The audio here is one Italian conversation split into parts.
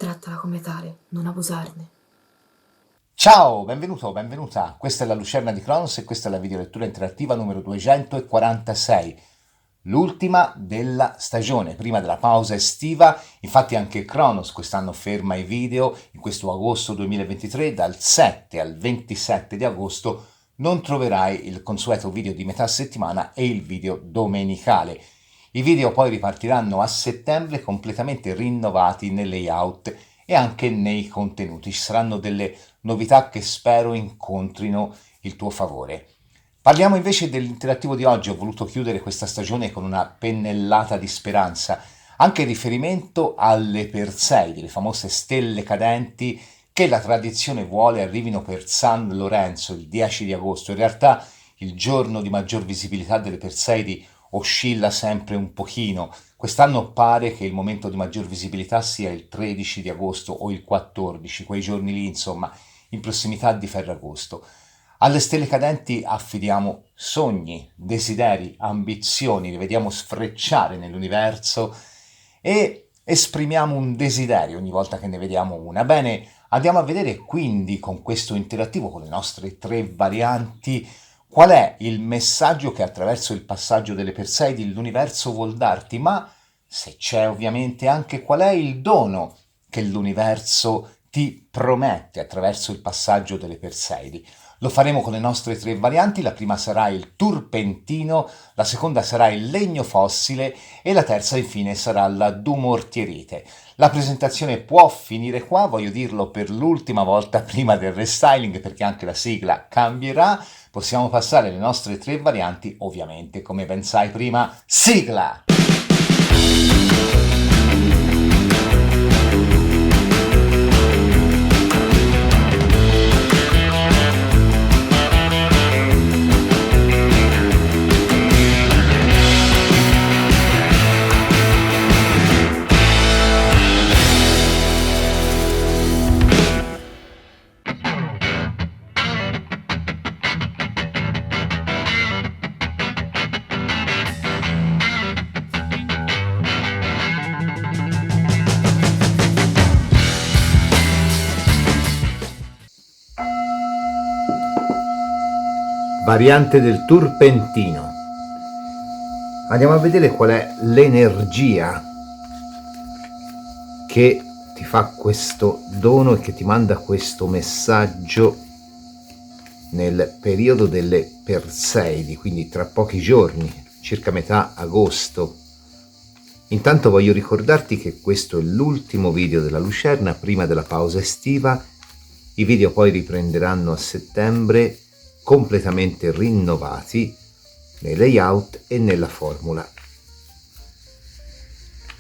Trattala come tale, non abusarne. Ciao, benvenuto o benvenuta. Questa è la Lucerna di Cronos e questa è la videolettura interattiva numero 246, l'ultima della stagione, prima della pausa estiva. Infatti anche Cronos quest'anno ferma i video in questo agosto 2023, dal 7 al 27 di agosto non troverai il consueto video di metà settimana e il video domenicale. I video poi ripartiranno a settembre completamente rinnovati nel layout e anche nei contenuti. Ci saranno delle novità che spero incontrino il tuo favore. Parliamo invece dell'interattivo di oggi. Ho voluto chiudere questa stagione con una pennellata di speranza, anche in riferimento alle Perseidi, le famose stelle cadenti che la tradizione vuole arrivino per San Lorenzo il 10 di agosto. In realtà il giorno di maggior visibilità delle Perseidi oscilla sempre un pochino. Quest'anno pare che il momento di maggior visibilità sia il 13 di agosto o il 14, quei giorni lì, insomma, in prossimità di Ferragosto. Alle stelle cadenti affidiamo sogni, desideri, ambizioni, li vediamo sfrecciare nell'universo e esprimiamo un desiderio ogni volta che ne vediamo una. Bene, andiamo a vedere quindi con questo interattivo, con le nostre tre varianti, qual è il messaggio che attraverso il passaggio delle Perseidi l'universo vuol darti, ma se c'è ovviamente anche qual è il dono che l'universo ti promette attraverso il passaggio delle Perseidi. Lo faremo con le nostre tre varianti. La prima sarà il turpentino, la seconda sarà il legno fossile e la terza infine sarà la dumortierite. La presentazione può finire qua, voglio dirlo per l'ultima volta prima del restyling, perché anche la sigla cambierà. Possiamo passare alle nostre tre varianti, ovviamente, come ben sai prima, sigla! Variante del turpentino. Andiamo a vedere qual è l'energia che ti fa questo dono e che ti manda questo messaggio nel periodo delle Perseidi, quindi tra pochi giorni, circa metà agosto. Intanto voglio ricordarti che questo è l'ultimo video della Lucerna prima della pausa estiva. I video poi riprenderanno a settembre, completamente rinnovati nei layout e nella formula.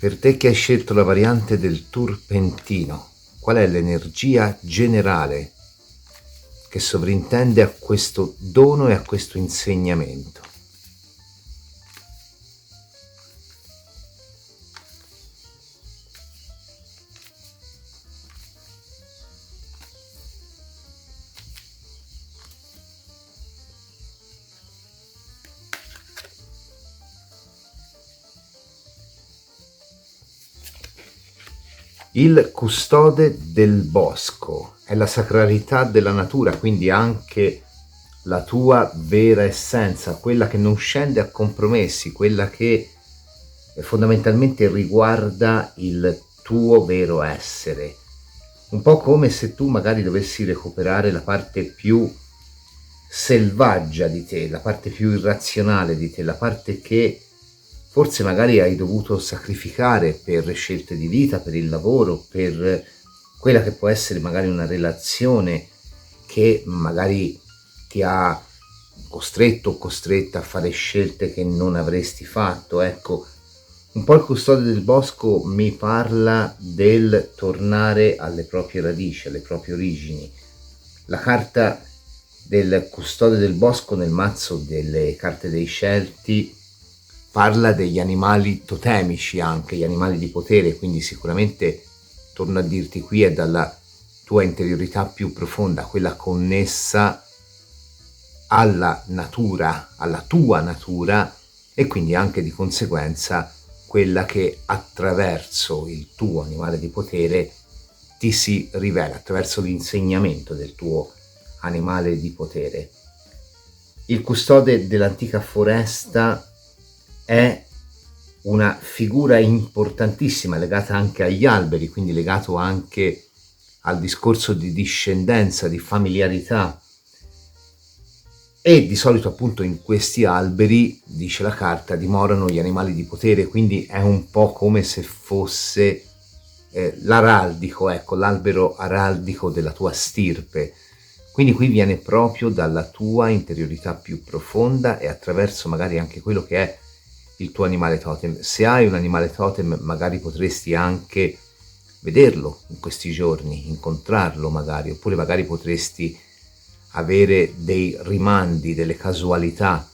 Per te che hai scelto la variante del turpentino, qual è l'energia generale che sovrintende a questo dono e a questo insegnamento? Il custode del bosco è la sacralità della natura, quindi anche la tua vera essenza, quella che non scende a compromessi, quella che fondamentalmente riguarda il tuo vero essere. Un po' come se tu magari dovessi recuperare la parte più selvaggia di te, la parte più irrazionale di te, la parte che forse magari hai dovuto sacrificare per scelte di vita, per il lavoro, per quella che può essere magari una relazione che magari ti ha costretto o costretta a fare scelte che non avresti fatto. Ecco, un po' il custode del bosco mi parla del tornare alle proprie radici, alle proprie origini. La carta del custode del bosco nel mazzo delle carte dei Celti parla degli animali totemici, anche gli animali di potere, quindi sicuramente, torno a dirti, qui è dalla tua interiorità più profonda, quella connessa alla natura, alla tua natura, e quindi anche di conseguenza quella che attraverso il tuo animale di potere ti si rivela attraverso l'insegnamento del tuo animale di potere. Il custode dell'antica foresta è una figura importantissima legata anche agli alberi, quindi legato anche al discorso di discendenza, di familiarità, e di solito appunto in questi alberi, dice la carta, dimorano gli animali di potere, quindi è un po' come se fosse l'araldico, ecco, l'albero araldico della tua stirpe. Quindi qui viene proprio dalla tua interiorità più profonda e attraverso magari anche quello che è il tuo animale totem. Se hai un animale totem magari potresti anche vederlo in questi giorni, incontrarlo magari, oppure magari potresti avere dei rimandi, delle casualità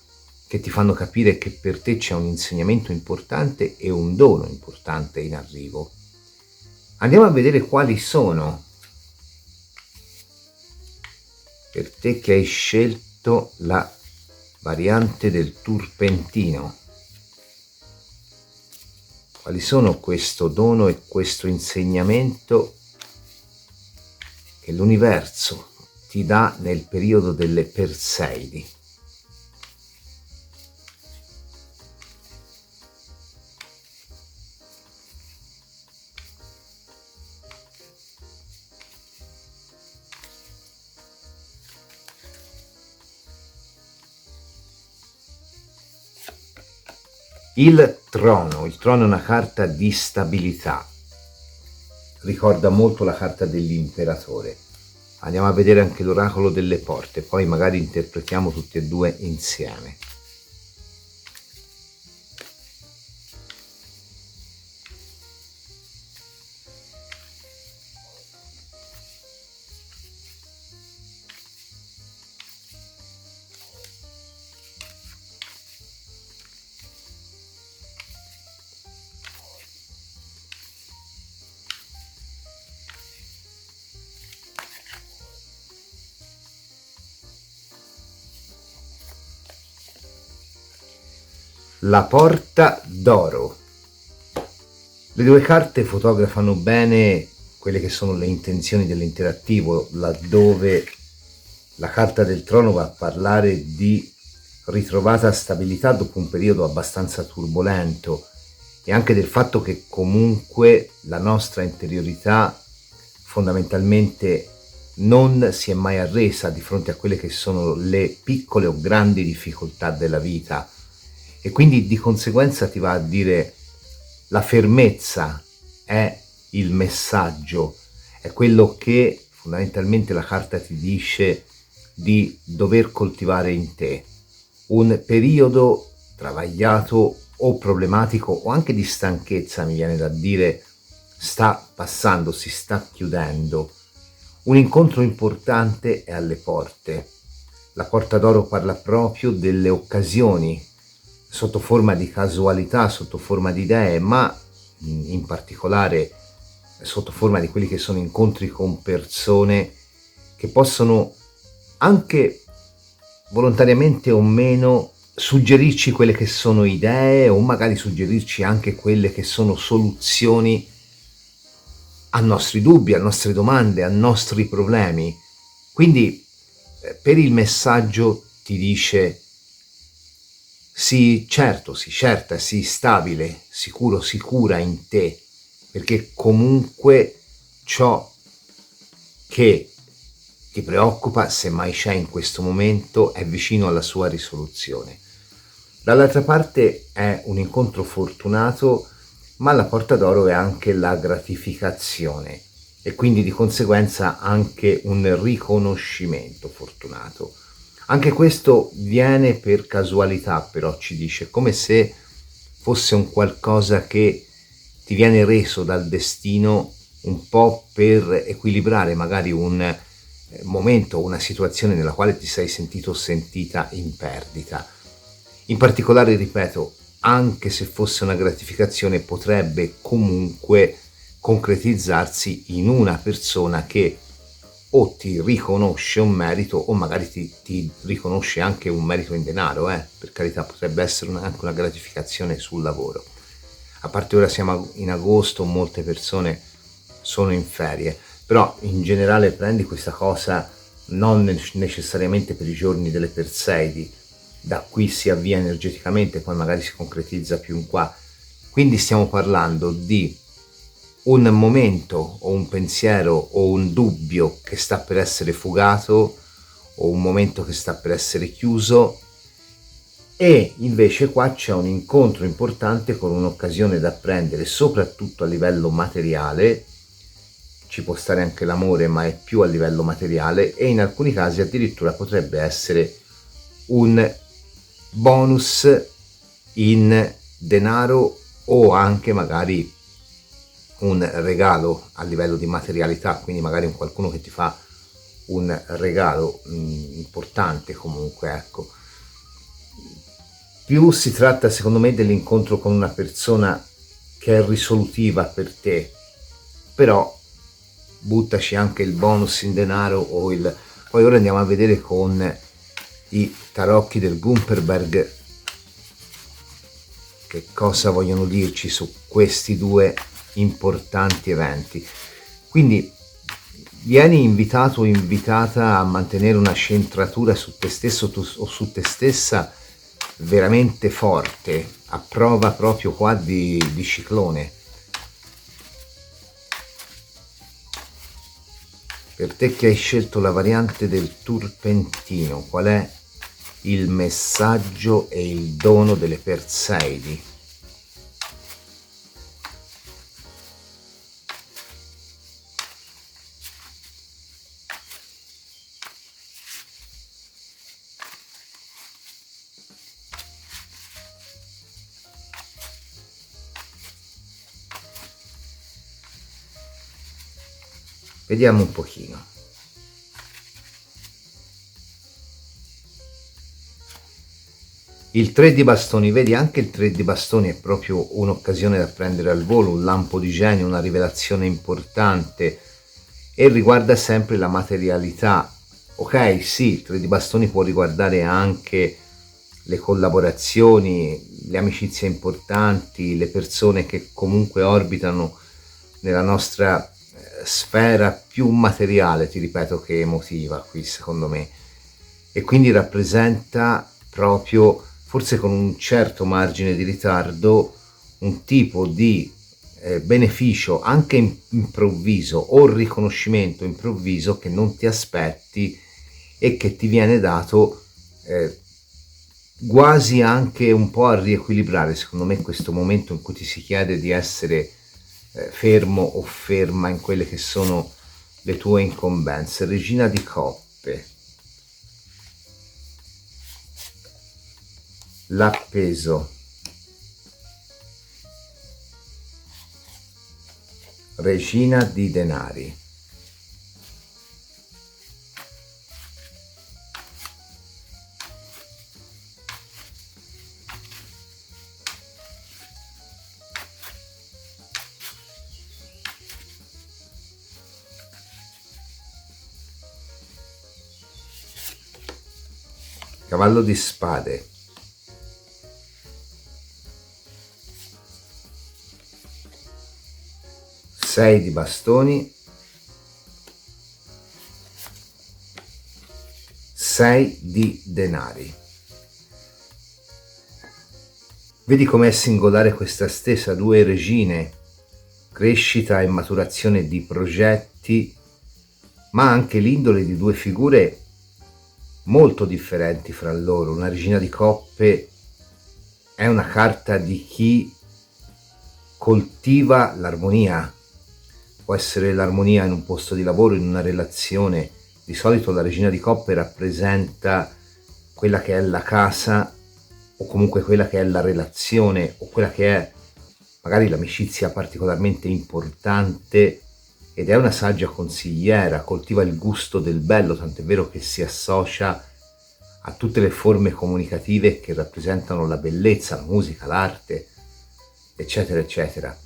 che ti fanno capire che per te c'è un insegnamento importante e un dono importante in arrivo. Andiamo a vedere quali sono per te che hai scelto la variante del turpentino. Quali sono questo dono e questo insegnamento che l'universo ti dà nel periodo delle Perseidi? Il trono è una carta di stabilità, ricorda molto la carta dell'imperatore. Andiamo a vedere anche l'oracolo delle porte, poi magari interpretiamo tutti e due insieme. La porta d'oro. Le due carte fotografano bene quelle che sono le intenzioni dell'interattivo, laddove la carta del trono va a parlare di ritrovata stabilità dopo un periodo abbastanza turbolento e anche del fatto che comunque la nostra interiorità fondamentalmente non si è mai arresa di fronte a quelle che sono le piccole o grandi difficoltà della vita, e quindi di conseguenza ti va a dire la fermezza è il messaggio, è quello che fondamentalmente la carta ti dice di dover coltivare in te. Un periodo travagliato o problematico o anche di stanchezza, mi viene da dire, sta passando, si sta chiudendo. Un incontro importante è alle porte. La porta d'oro parla proprio delle occasioni sotto forma di casualità, sotto forma di idee, ma in particolare sotto forma di quelli che sono incontri con persone che possono anche volontariamente o meno suggerirci quelle che sono idee o magari suggerirci anche quelle che sono soluzioni ai nostri dubbi, alle nostre domande, ai nostri problemi. Quindi per il messaggio ti dice sii certo, sii certa, sii stabile, sicuro, sicura in te, perché comunque ciò che ti preoccupa, se mai c'è in questo momento, è vicino alla sua risoluzione. Dall'altra parte è un incontro fortunato, ma la porta d'oro è anche la gratificazione e quindi di conseguenza anche un riconoscimento fortunato. Anche questo viene per casualità, però ci dice, come se fosse un qualcosa che ti viene reso dal destino un po' per equilibrare magari un momento o una situazione nella quale ti sei sentito o sentita in perdita. In particolare, ripeto, anche se fosse una gratificazione, potrebbe comunque concretizzarsi in una persona che o ti riconosce un merito o magari ti riconosce anche un merito in denaro, per carità, potrebbe essere anche una gratificazione sul lavoro. A parte ora siamo in agosto, molte persone sono in ferie, però in generale prendi questa cosa non necessariamente per i giorni delle Perseidi, da qui si avvia energeticamente, poi magari si concretizza più in qua. Quindi stiamo parlando di un momento o un pensiero o un dubbio che sta per essere fugato o un momento che sta per essere chiuso, e invece qua c'è un incontro importante con un'occasione da prendere soprattutto a livello materiale. Ci può stare anche l'amore, ma è più a livello materiale, e in alcuni casi addirittura potrebbe essere un bonus in denaro o anche magari un regalo a livello di materialità, quindi magari un qualcuno che ti fa un regalo importante comunque, ecco. Più si tratta secondo me dell'incontro con una persona che è risolutiva per te, però buttaci anche il bonus in denaro o il... Poi ora andiamo a vedere con i tarocchi del Gumperberg che cosa vogliono dirci su questi due importanti eventi. Quindi vieni invitato o invitata a mantenere una centratura su te stesso o su te stessa veramente forte, a prova proprio qua di ciclone. Per te che hai scelto la variante del turpentino, qual è il messaggio e il dono delle Perseidi? Vediamo un pochino. Il 3 di bastoni, vedi, anche il 3 di bastoni è proprio un'occasione da prendere al volo, un lampo di genio, una rivelazione importante, e riguarda sempre la materialità. Ok, sì, il 3 di bastoni può riguardare anche le collaborazioni, le amicizie importanti, le persone che comunque orbitano nella nostra sfera più materiale, ti ripeto, che emotiva qui secondo me, e quindi rappresenta proprio, forse con un certo margine di ritardo, un tipo di beneficio anche improvviso o riconoscimento improvviso che non ti aspetti e che ti viene dato quasi anche un po' a riequilibrare secondo me questo momento in cui ti si chiede di essere fermo o ferma in quelle che sono le tue incombenze. Regina di coppe, l'appeso, regina di denari, cavallo di spade, sei di bastoni, 6 di denari. Vedi com'è singolare questa stessa due regine, crescita e maturazione di progetti, ma anche l'indole di due figure molto differenti fra loro. Una regina di coppe è una carta di chi coltiva l'armonia, può essere l'armonia in un posto di lavoro, in una relazione. Di solito la regina di coppe rappresenta quella che è la casa, o comunque quella che è la relazione, o quella che è magari l'amicizia particolarmente importante, ed è una saggia consigliera, coltiva il gusto del bello, tant'è vero che si associa a tutte le forme comunicative che rappresentano la bellezza, la musica, l'arte, eccetera, eccetera.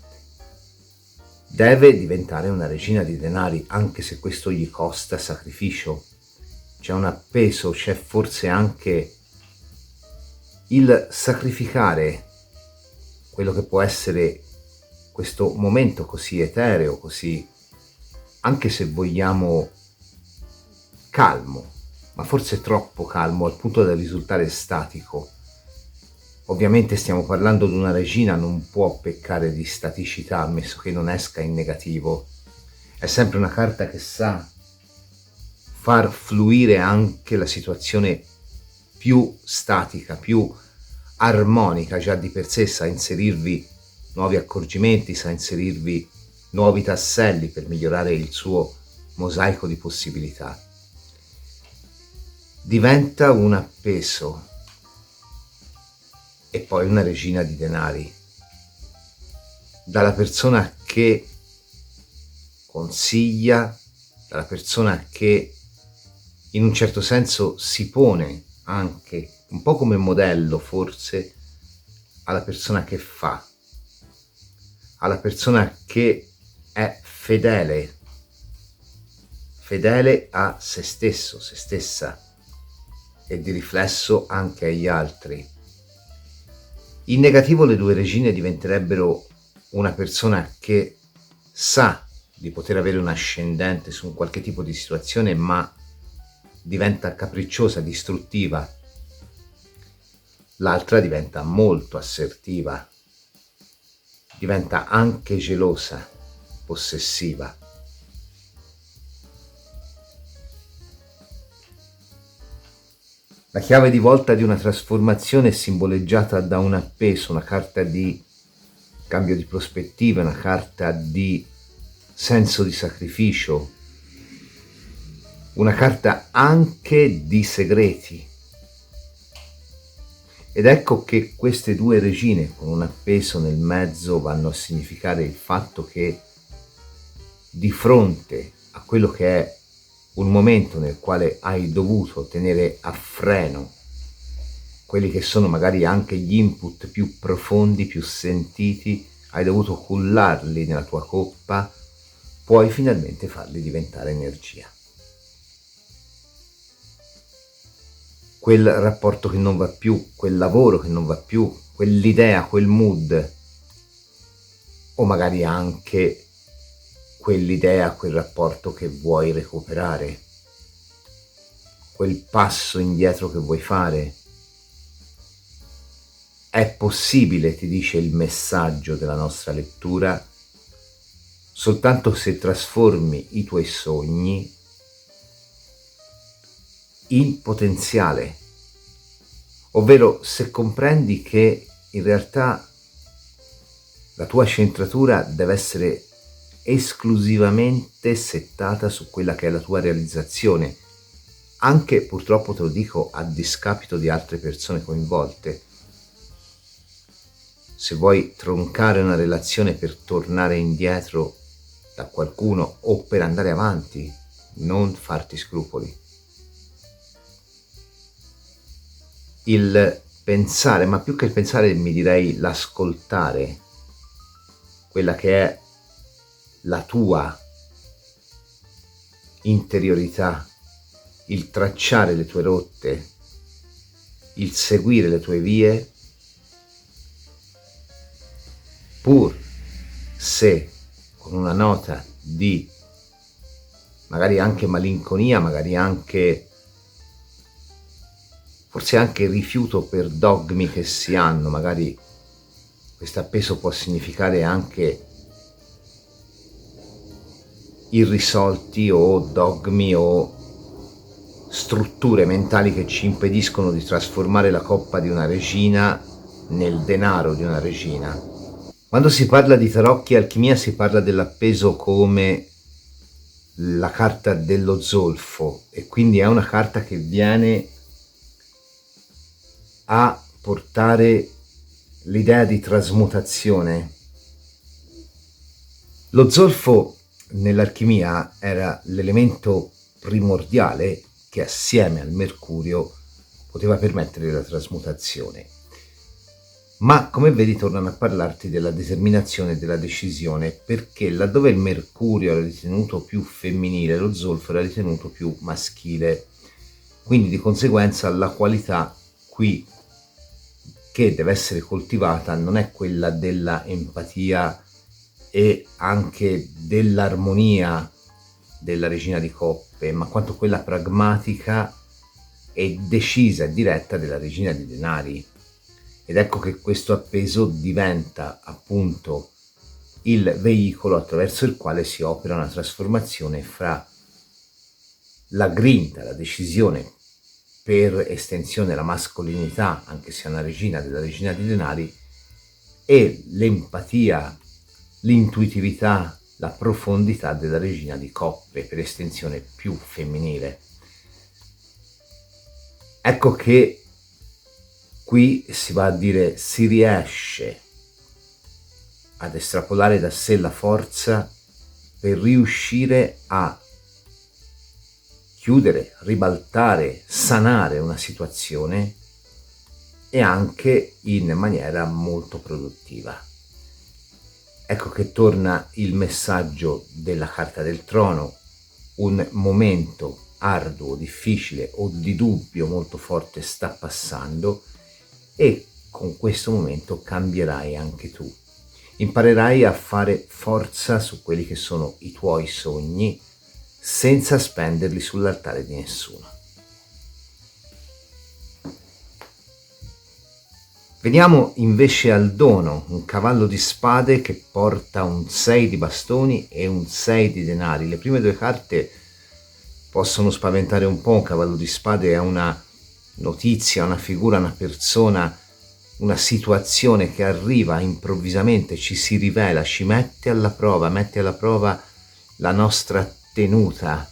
Deve diventare una regina di denari, anche se questo gli costa sacrificio. C'è un appeso, c'è forse anche il sacrificare quello che può essere questo momento così etereo, così anche se vogliamo, calmo, ma forse troppo calmo al punto da risultare statico. Ovviamente stiamo parlando di una regina, non può peccare di staticità, ammesso che non esca in negativo. È sempre una carta che sa far fluire anche la situazione più statica, più armonica già di per sé, sa inserirvi nuovi accorgimenti, sa inserirvi nuovi tasselli per migliorare il suo mosaico di possibilità. Diventa un appeso e poi una regina di denari. Dalla persona che consiglia, dalla persona che in un certo senso si pone anche un po' come modello forse alla persona che fa, alla persona che è fedele a se stesso, se stessa e di riflesso anche agli altri. In negativo le due regine diventerebbero una persona che sa di poter avere un ascendente su un qualche tipo di situazione, ma diventa capricciosa, distruttiva. L'altra diventa molto assertiva, diventa anche gelosa, possessiva. La chiave di volta di una trasformazione è simboleggiata da un appeso, una carta di cambio di prospettiva, una carta di senso di sacrificio, una carta anche di segreti. Ed ecco che queste due regine con un appeso nel mezzo vanno a significare il fatto che di fronte a quello che è un momento nel quale hai dovuto tenere a freno quelli che sono magari anche gli input più profondi, più sentiti, hai dovuto cullarli nella tua coppa, puoi finalmente farli diventare energia. Quel rapporto che non va più, quel lavoro che non va più, quell'idea, quel mood, o magari anche quell'idea, quel rapporto che vuoi recuperare, quel passo indietro che vuoi fare. È possibile, ti dice il messaggio della nostra lettura, soltanto se trasformi i tuoi sogni in potenziale, ovvero se comprendi che in realtà la tua centratura deve essere esclusivamente settata su quella che è la tua realizzazione, anche purtroppo te lo dico a discapito di altre persone coinvolte. Se vuoi troncare una relazione per tornare indietro da qualcuno o per andare avanti, non farti scrupoli. Il pensare, ma più che il pensare mi direi l'ascoltare, quella che è la tua interiorità, il tracciare le tue rotte, il seguire le tue vie, pur se con una nota di magari anche malinconia, magari anche forse anche rifiuto per dogmi che si hanno, magari questo appeso può significare anche irrisolti o dogmi o strutture mentali che ci impediscono di trasformare la coppa di una regina nel denaro di una regina. Quando si parla di tarocchi e alchimia si parla dell'appeso come la carta dello zolfo, e quindi è una carta che viene a portare l'idea di trasmutazione. Lo zolfo nell'alchimia era l'elemento primordiale che assieme al mercurio poteva permettere la trasmutazione. Ma come vedi tornano a parlarti della determinazione e della decisione, perché laddove il mercurio era ritenuto più femminile, lo zolfo era ritenuto più maschile. Quindi di conseguenza la qualità qui che deve essere coltivata non è quella della empatia e anche dell'armonia della regina di coppe, ma quanto quella pragmatica e decisa e diretta della regina di denari. Ed ecco che questo appeso diventa appunto il veicolo attraverso il quale si opera una trasformazione fra la grinta, la decisione per estensione la mascolinità, anche se è una regina della regina di denari, e l'empatia, l'intuitività, la profondità della regina di coppe, per estensione più femminile. Ecco che qui si va a dire, si riesce ad estrapolare da sé la forza per riuscire a chiudere, ribaltare, sanare una situazione e anche in maniera molto produttiva. Ecco che torna il messaggio della carta del trono, un momento arduo, difficile o di dubbio molto forte sta passando e con questo momento cambierai anche tu. Imparerai a fare forza su quelli che sono i tuoi sogni senza spenderli sull'altare di nessuno. Veniamo invece al dono, un cavallo di spade che porta un 6 di bastoni e un 6 di denari. Le prime due carte possono spaventare un po', un cavallo di spade è una notizia, una figura, una persona, una situazione che arriva improvvisamente, ci si rivela, ci mette alla prova la nostra tenuta,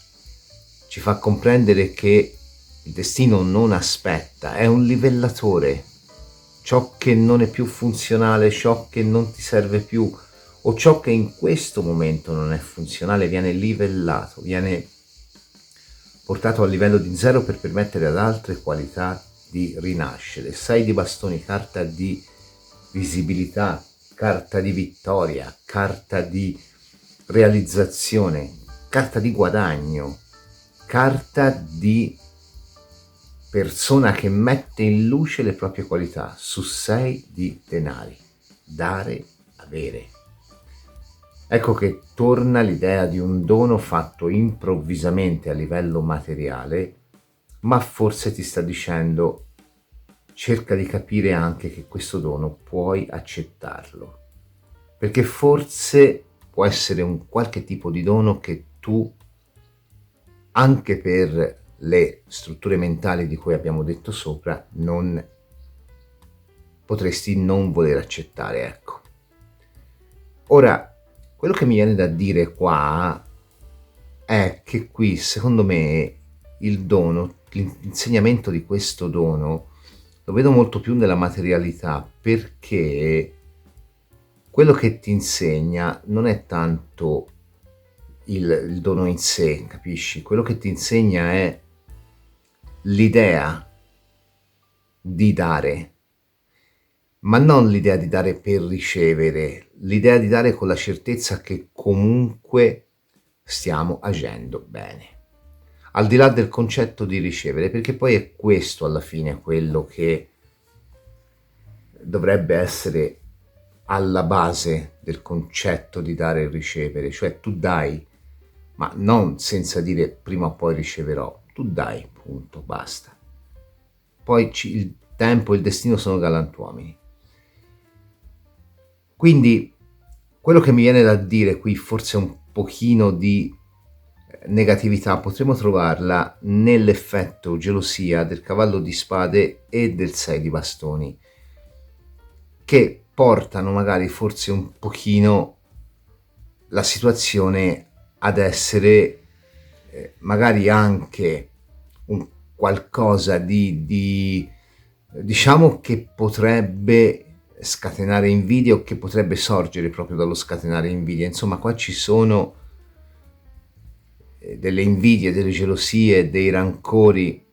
ci fa comprendere che il destino non aspetta, è un livellatore. Ciò che non è più funzionale, ciò che non ti serve più o ciò che in questo momento non è funzionale viene livellato, viene portato a livello di zero per permettere ad altre qualità di rinascere. 6 di bastoni, carta di visibilità, carta di vittoria, carta di realizzazione, carta di guadagno, carta di persona che mette in luce le proprie qualità. Su 6 di denari, dare, avere. Ecco che torna l'idea di un dono fatto improvvisamente a livello materiale, ma forse ti sta dicendo cerca di capire anche che questo dono puoi accettarlo, perché forse può essere un qualche tipo di dono che tu, anche per le strutture mentali di cui abbiamo detto sopra, non potresti non voler accettare, ecco. Ora, quello che mi viene da dire qua è che qui, secondo me, il dono, l'insegnamento di questo dono, lo vedo molto più nella materialità, perché quello che ti insegna non è tanto il dono in sé, capisci? Quello che ti insegna è l'idea di dare, ma non l'idea di dare per ricevere, l'idea di dare con la certezza che comunque stiamo agendo bene, al di là del concetto di ricevere, perché poi è questo alla fine quello che dovrebbe essere alla base del concetto di dare e ricevere, cioè tu dai, ma non senza dire prima o poi riceverò, tu dai, punto, basta. Poi il tempo e il destino sono galantuomini. Quindi quello che mi viene da dire qui, forse un pochino di negatività, potremmo trovarla nell'effetto gelosia del cavallo di spade e del 6 di bastoni, che portano magari forse un pochino la situazione ad essere magari anche un qualcosa di diciamo che potrebbe scatenare invidia o che potrebbe sorgere proprio dallo scatenare invidia. Insomma, qua ci sono delle invidie, delle gelosie, dei rancori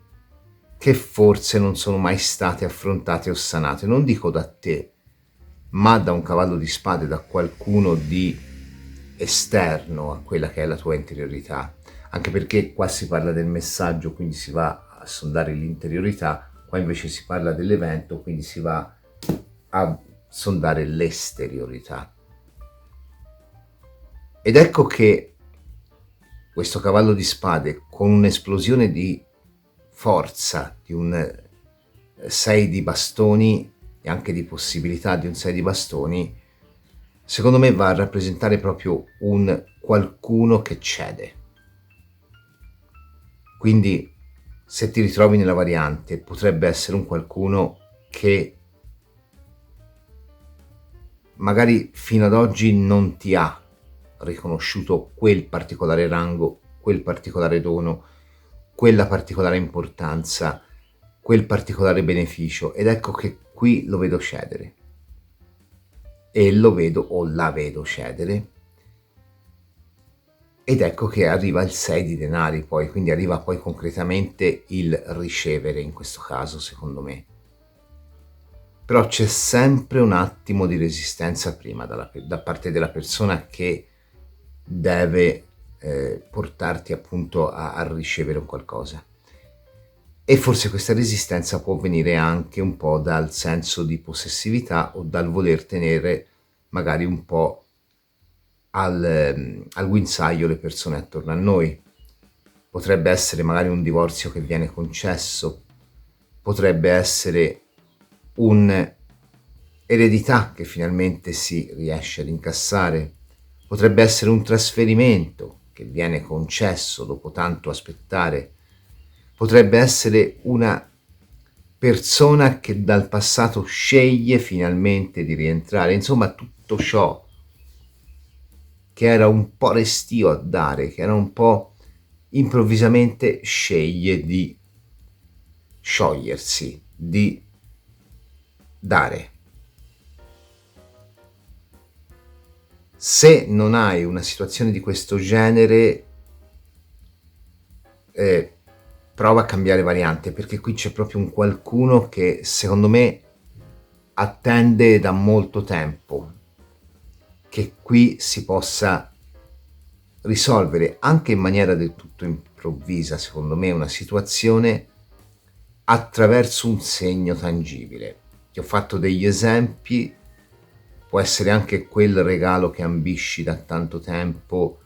che forse non sono mai state affrontate o sanate, non dico da te, ma da un cavallo di spade, da qualcuno di esterno a quella che è la tua interiorità, anche perché qua si parla del messaggio, quindi si va a sondare l'interiorità, qua invece si parla dell'evento, quindi si va a sondare l'esteriorità. Ed ecco che questo cavallo di spade con un'esplosione di forza di un 6 di bastoni e anche di possibilità di un 6 di bastoni, secondo me va a rappresentare proprio un qualcuno che cede. Quindi se ti ritrovi nella variante potrebbe essere un qualcuno che magari fino ad oggi non ti ha riconosciuto quel particolare rango, quel particolare dono, quella particolare importanza, quel particolare beneficio, ed ecco che qui lo vedo cedere e lo vedo o la vedo cedere, ed ecco che arriva il 6 di denari poi, quindi arriva poi concretamente il ricevere in questo caso, secondo me. Però c'è sempre un attimo di resistenza prima da parte della persona che deve portarti appunto a ricevere un qualcosa. E forse questa resistenza può venire anche un po' dal senso di possessività o dal voler tenere magari un po' al guinzaglio le persone attorno a noi. Potrebbe essere magari un divorzio che viene concesso, potrebbe essere un'eredità che finalmente si riesce ad incassare, potrebbe essere un trasferimento che viene concesso dopo tanto aspettare, potrebbe essere una persona che dal passato sceglie finalmente di rientrare, insomma tutto ciò che era un po' restio a dare, che era un po' improvvisamente sceglie di sciogliersi, di dare. Se non hai una situazione di questo genere, prova a cambiare variante, perché qui c'è proprio un qualcuno che secondo me attende da molto tempo che qui si possa risolvere anche in maniera del tutto improvvisa, secondo me, una situazione attraverso un segno tangibile. Ti ho fatto degli esempi, può essere anche quel regalo che ambisci da tanto tempo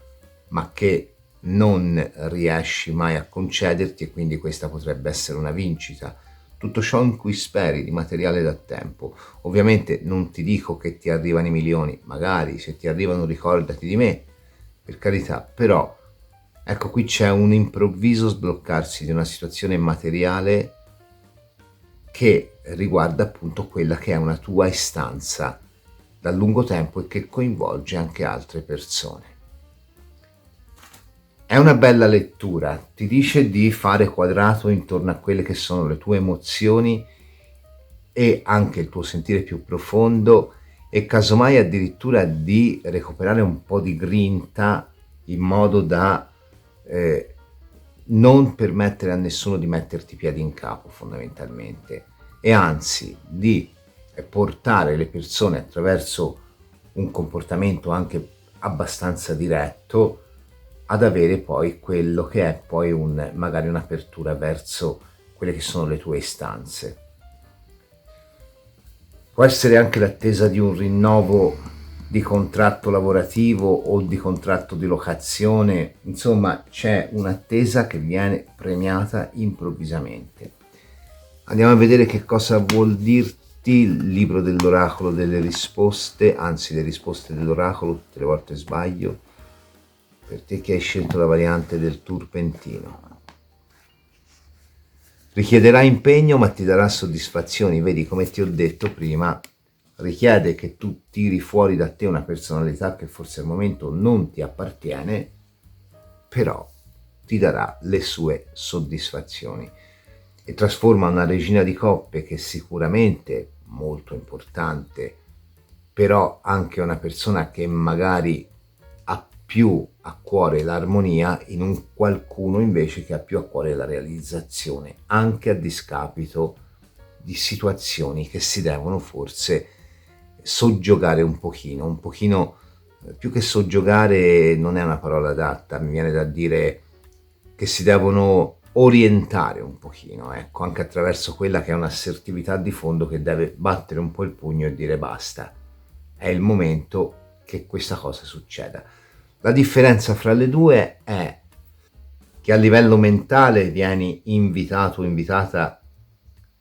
ma che non riesci mai a concederti, e quindi questa potrebbe essere una vincita. Tutto ciò in cui speri di materiale da tempo. Ovviamente non ti dico che ti arrivano i milioni, magari se ti arrivano ricordati di me, per carità, però ecco, qui c'è un improvviso sbloccarsi di una situazione materiale che riguarda appunto quella che è una tua istanza da lungo tempo e che coinvolge anche altre persone. È una bella lettura, ti dice di fare quadrato intorno a quelle che sono le tue emozioni e anche il tuo sentire più profondo, e casomai addirittura di recuperare un po' di grinta in modo da non permettere a nessuno di metterti i piedi in capo, fondamentalmente, e anzi di portare le persone attraverso un comportamento anche abbastanza diretto ad avere poi quello che è poi magari un'apertura verso quelle che sono le tue istanze. Può essere anche l'attesa di un rinnovo di contratto lavorativo o di contratto di locazione, insomma c'è un'attesa che viene premiata improvvisamente. Andiamo a vedere che cosa vuol dirti il libro dell'oracolo delle risposte, anzi le risposte dell'oracolo, tutte le volte sbaglio, per te che hai scelto la variante del turpentino. Richiederà impegno ma ti darà soddisfazioni, vedi, come ti ho detto prima, richiede che tu tiri fuori da te una personalità che forse al momento non ti appartiene, però ti darà le sue soddisfazioni, e trasforma una regina di coppe, che sicuramente molto importante, però anche una persona che magari ha più a cuore l'armonia, in un qualcuno invece che ha più a cuore la realizzazione, anche a discapito di situazioni che si devono forse soggiogare un pochino, più che soggiogare non è una parola adatta, mi viene da dire che si devono orientare un pochino, ecco, anche attraverso quella che è un'assertività di fondo che deve battere un po' il pugno e dire basta, è il momento che questa cosa succeda. La differenza fra le due è che a livello mentale vieni invitato o invitata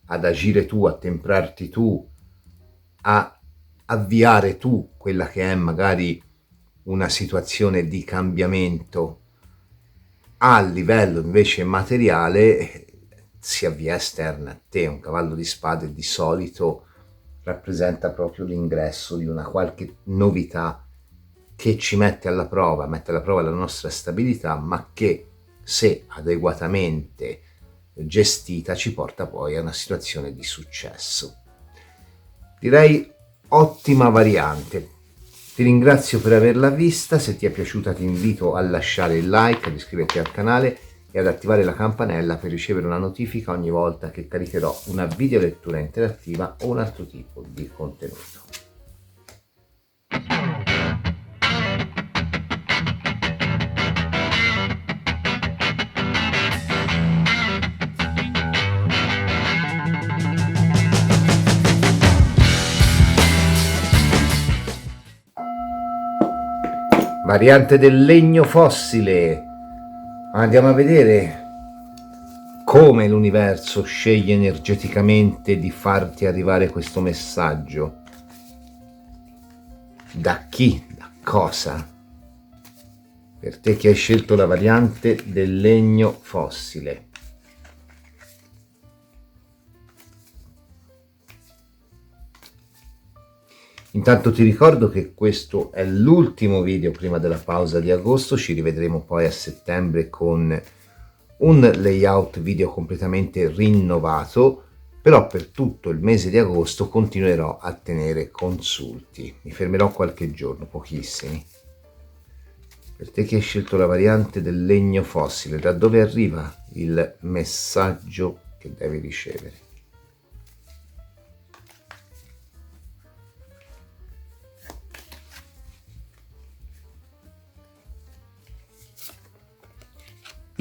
ad agire tu, a temprarti tu, a avviare tu quella che è magari una situazione di cambiamento. A livello invece materiale si avvia esterna a te. Un cavallo di spade di solito rappresenta proprio l'ingresso di una qualche novità che ci mette alla prova la nostra stabilità, ma che se adeguatamente gestita ci porta poi a una situazione di successo. Direi ottima variante. Ti ringrazio per averla vista, se ti è piaciuta ti invito a lasciare il like, ad iscriverti al canale e ad attivare la campanella per ricevere una notifica ogni volta che caricherò una video lettura interattiva o un altro tipo di contenuto. Variante del legno fossile. Andiamo a vedere come l'universo sceglie energeticamente di farti arrivare questo messaggio. Da chi? Da cosa? Per te che hai scelto la variante del legno fossile. Intanto ti ricordo che questo è l'ultimo video prima della pausa di agosto, ci rivedremo poi a settembre con un layout video completamente rinnovato, però per tutto il mese di agosto continuerò a tenere consulti, mi fermerò qualche giorno, pochissimi. Per te che hai scelto la variante del legno fossile, da dove arriva il messaggio che devi ricevere?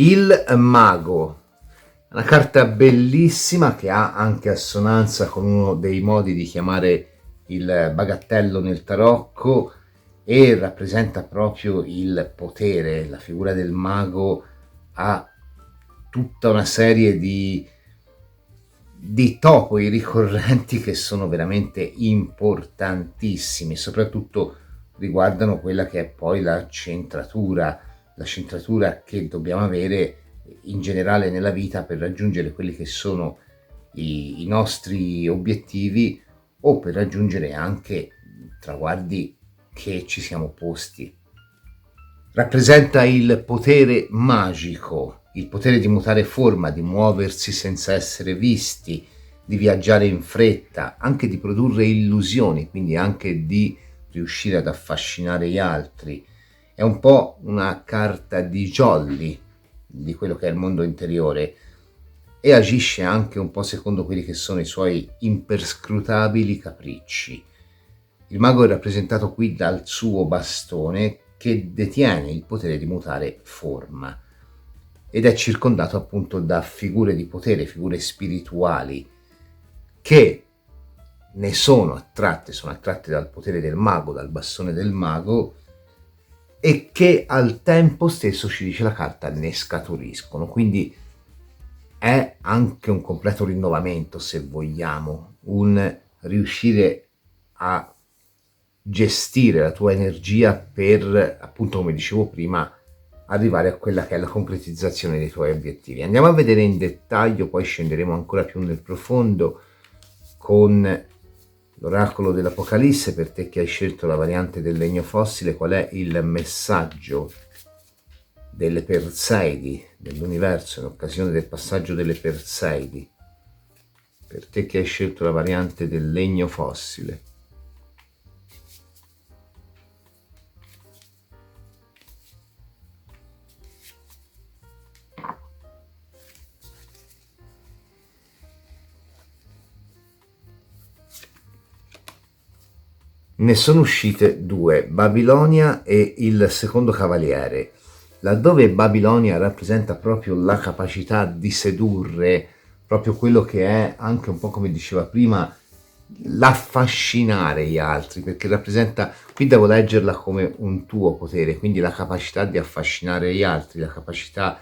Il mago, una carta bellissima che ha anche assonanza con uno dei modi di chiamare il bagattello nel tarocco e rappresenta proprio il potere. La figura del mago ha tutta una serie di topoi ricorrenti che sono veramente importantissimi, soprattutto riguardano quella che è poi la centratura che dobbiamo avere in generale nella vita per raggiungere quelli che sono i nostri obiettivi o per raggiungere anche traguardi che ci siamo posti. Rappresenta il potere magico, il potere di mutare forma, di muoversi senza essere visti, di viaggiare in fretta, anche di produrre illusioni, quindi anche di riuscire ad affascinare gli altri. È un po' una carta di jolly di quello che è il mondo interiore e agisce anche un po' secondo quelli che sono i suoi imperscrutabili capricci. Il mago è rappresentato qui dal suo bastone che detiene il potere di mutare forma ed è circondato appunto da figure di potere, figure spirituali che ne sono attratte dal potere del mago, dal bastone del mago, e che al tempo stesso, ci dice la carta, ne scaturiscono. Quindi è anche un completo rinnovamento, se vogliamo, un riuscire a gestire la tua energia per, appunto come dicevo prima, arrivare a quella che è la concretizzazione dei tuoi obiettivi. Andiamo a vedere in dettaglio, poi scenderemo ancora più nel profondo con l'oracolo dell'Apocalisse. Per te che hai scelto la variante del legno fossile, qual è il messaggio delle Perseidi, dell'universo in occasione del passaggio delle Perseidi? Per te che hai scelto la variante del legno fossile. Ne sono uscite due, Babilonia e il secondo cavaliere. Laddove Babilonia rappresenta proprio la capacità di sedurre, proprio quello che è anche un po' come diceva prima, l'affascinare gli altri, perché rappresenta, qui devo leggerla come un tuo potere, quindi la capacità di affascinare gli altri, la capacità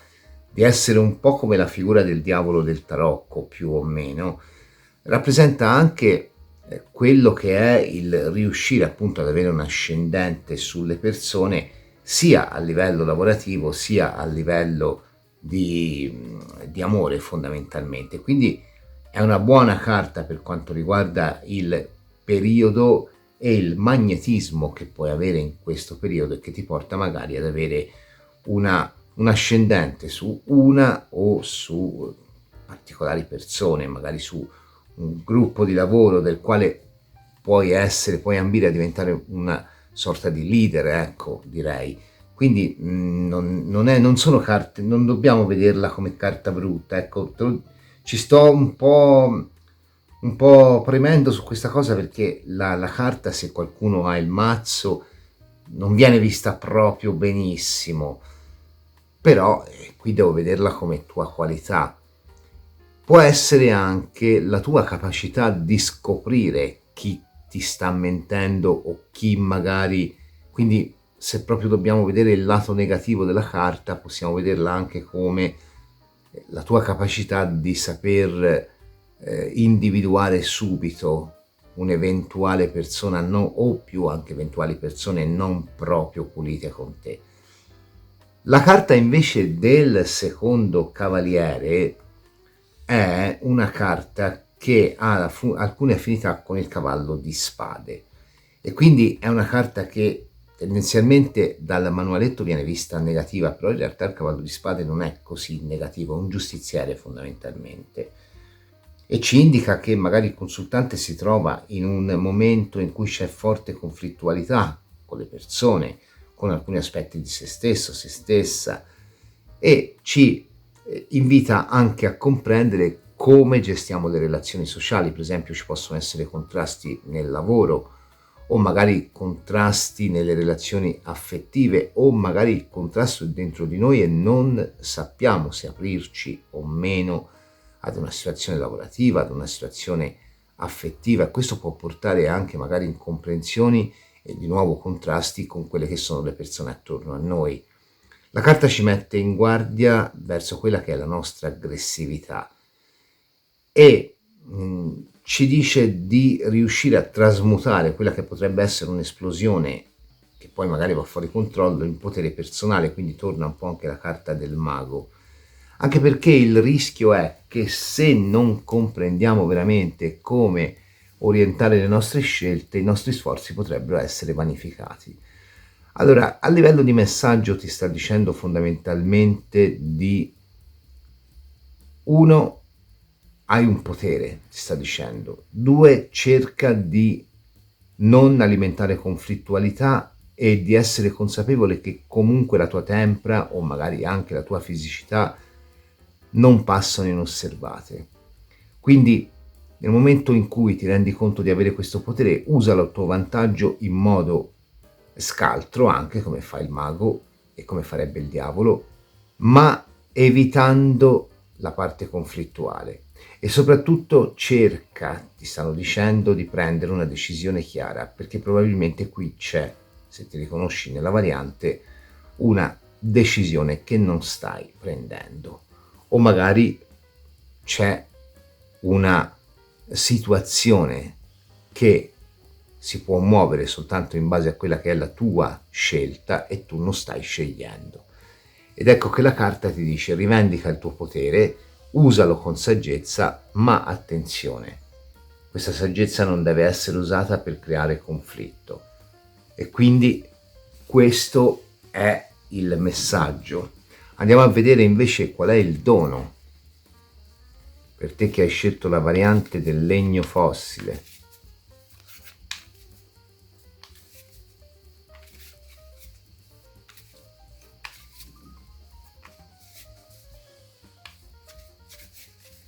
di essere un po' come la figura del diavolo del tarocco, più o meno, rappresenta anche quello che è il riuscire appunto ad avere un ascendente sulle persone, sia a livello lavorativo sia a livello di amore fondamentalmente. Quindi è una buona carta per quanto riguarda il periodo e il magnetismo che puoi avere in questo periodo e che ti porta magari ad avere un ascendente su una o su particolari persone, magari su un gruppo di lavoro del quale puoi ambire a diventare una sorta di leader, ecco, direi. Quindi non sono carte, non dobbiamo vederla come carta brutta, ecco, ci sto un po' premendo su questa cosa perché la carta, se qualcuno ha il mazzo, non viene vista proprio benissimo, però qui devo vederla come tua qualità. Può essere anche la tua capacità di scoprire chi ti sta mentendo o chi magari, quindi se proprio dobbiamo vedere il lato negativo della carta, possiamo vederla anche come la tua capacità di saper individuare subito un'eventuale persona o più anche eventuali persone non proprio pulite con te. La carta invece del secondo cavaliere è una carta che ha alcune affinità con il cavallo di spade e quindi è una carta che tendenzialmente dal manualetto viene vista negativa, però in realtà il cavallo di spade non è così negativo, è un giustiziere fondamentalmente, e ci indica che magari il consultante si trova in un momento in cui c'è forte conflittualità con le persone, con alcuni aspetti di se stesso, se stessa, e ci invita anche a comprendere come gestiamo le relazioni sociali. Per esempio ci possono essere contrasti nel lavoro o magari contrasti nelle relazioni affettive o magari contrasti dentro di noi e non sappiamo se aprirci o meno ad una situazione lavorativa, ad una situazione affettiva. Questo può portare anche magari incomprensioni e di nuovo contrasti con quelle che sono le persone attorno a noi. La carta ci mette in guardia verso quella che è la nostra aggressività e ci dice di riuscire a trasmutare quella che potrebbe essere un'esplosione che poi magari va fuori controllo in potere personale, quindi torna un po' anche la carta del mago, anche perché il rischio è che se non comprendiamo veramente come orientare le nostre scelte, i nostri sforzi potrebbero essere vanificati. Allora, a livello di messaggio ti sta dicendo fondamentalmente di 1. Hai un potere, ti sta dicendo. 2. Cerca di non alimentare conflittualità e di essere consapevole che comunque la tua tempra o magari anche la tua fisicità non passano inosservate. Quindi nel momento in cui ti rendi conto di avere questo potere, usalo a tuo vantaggio in modo scaltro, anche come fa il mago e come farebbe il diavolo, ma evitando la parte conflittuale. E soprattutto cerca, ti stanno dicendo, di prendere una decisione chiara, perché probabilmente qui c'è, se ti riconosci nella variante, una decisione che non stai prendendo, o magari c'è una situazione che si può muovere soltanto in base a quella che è la tua scelta e tu non stai scegliendo. Ed ecco che la carta ti dice: rivendica il tuo potere, usalo con saggezza, ma attenzione, questa saggezza non deve essere usata per creare conflitto. E quindi questo è il messaggio. Andiamo a vedere invece qual è il dono per te che hai scelto la variante del legno fossile.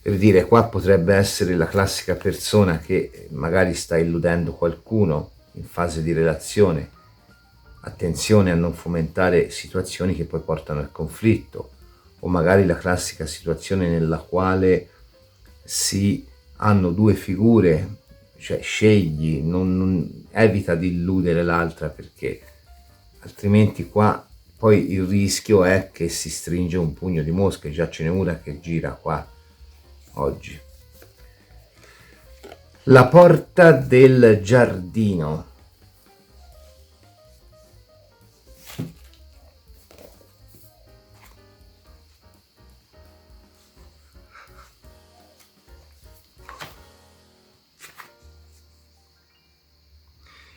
Per dire, qua potrebbe essere la classica persona che magari sta illudendo qualcuno in fase di relazione. Attenzione a non fomentare situazioni che poi portano al conflitto, o magari la classica situazione nella quale si hanno due figure, cioè scegli, evita di illudere l'altra, perché altrimenti qua Poi il rischio è che si stringe un pugno di mosche, già ce n'è una che gira qua oggi. La porta del giardino.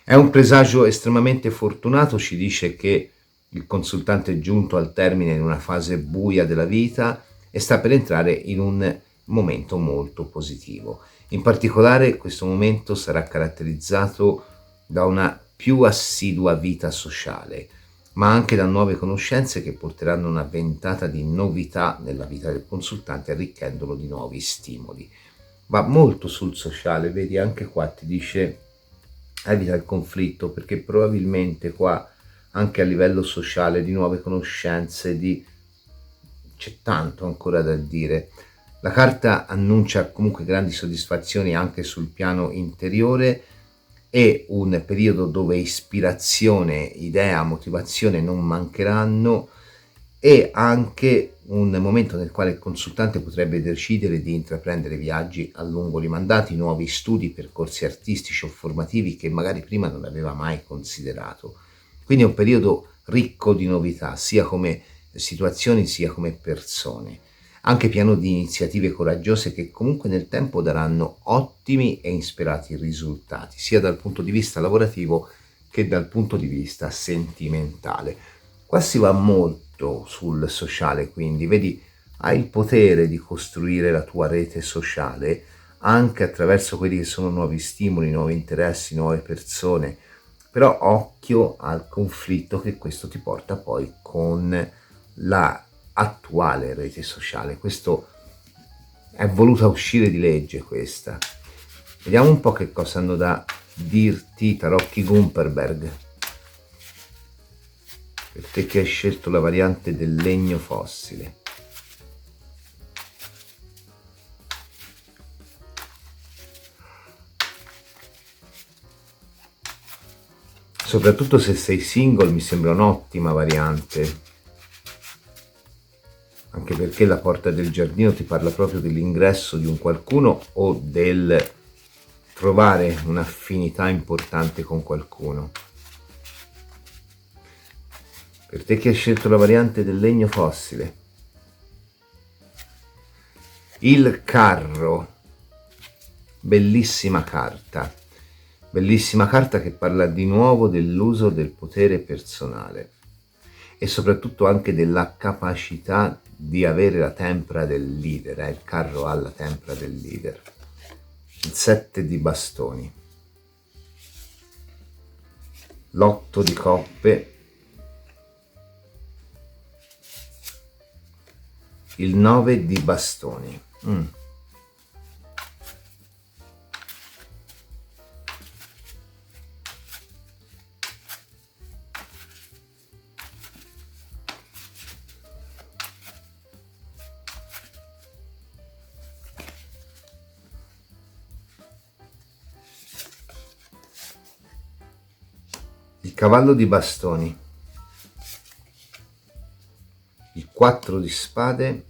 È un presagio estremamente fortunato, ci dice che il consultante è giunto al termine in una fase buia della vita e sta per entrare in un momento molto positivo. In particolare questo momento sarà caratterizzato da una più assidua vita sociale, ma anche da nuove conoscenze che porteranno una ventata di novità nella vita del consultante, arricchendolo di nuovi stimoli. Va molto sul sociale, vedi anche qua ti dice evita il conflitto, perché probabilmente qua anche a livello sociale di nuove conoscenze, c'è tanto ancora da dire. La carta annuncia comunque grandi soddisfazioni anche sul piano interiore e un periodo dove ispirazione, idea, motivazione non mancheranno, e anche un momento nel quale il consultante potrebbe decidere di intraprendere viaggi a lungo rimandati, nuovi studi, percorsi artistici o formativi che magari prima non aveva mai considerato. Quindi è un periodo ricco di novità, sia come situazioni sia come persone. Anche pieno di iniziative coraggiose che comunque nel tempo daranno ottimi e insperati risultati, sia dal punto di vista lavorativo che dal punto di vista sentimentale. Qua si va molto sul sociale, quindi vedi, hai il potere di costruire la tua rete sociale anche attraverso quelli che sono nuovi stimoli, nuovi interessi, nuove persone, però occhio al conflitto che questo ti porta poi con la attuale rete sociale. Questo è voluta uscire di legge questa. Vediamo un po' che cosa hanno da dirti Tarocchi Gumperberg. Per te che hai scelto la variante del legno fossile. Soprattutto se sei single mi sembra un'ottima variante, anche perché la porta del giardino ti parla proprio dell'ingresso di un qualcuno o del trovare un'affinità importante con qualcuno. Per te che hai scelto la variante del legno fossile. Il carro, bellissima carta che parla di nuovo dell'uso del potere personale e soprattutto anche della capacità di avere la tempra del leader, il carro ha la tempra del leader. Il 7 di bastoni, l'8 di coppe, il 9 di bastoni. Il cavallo di bastoni, il 4 di spade,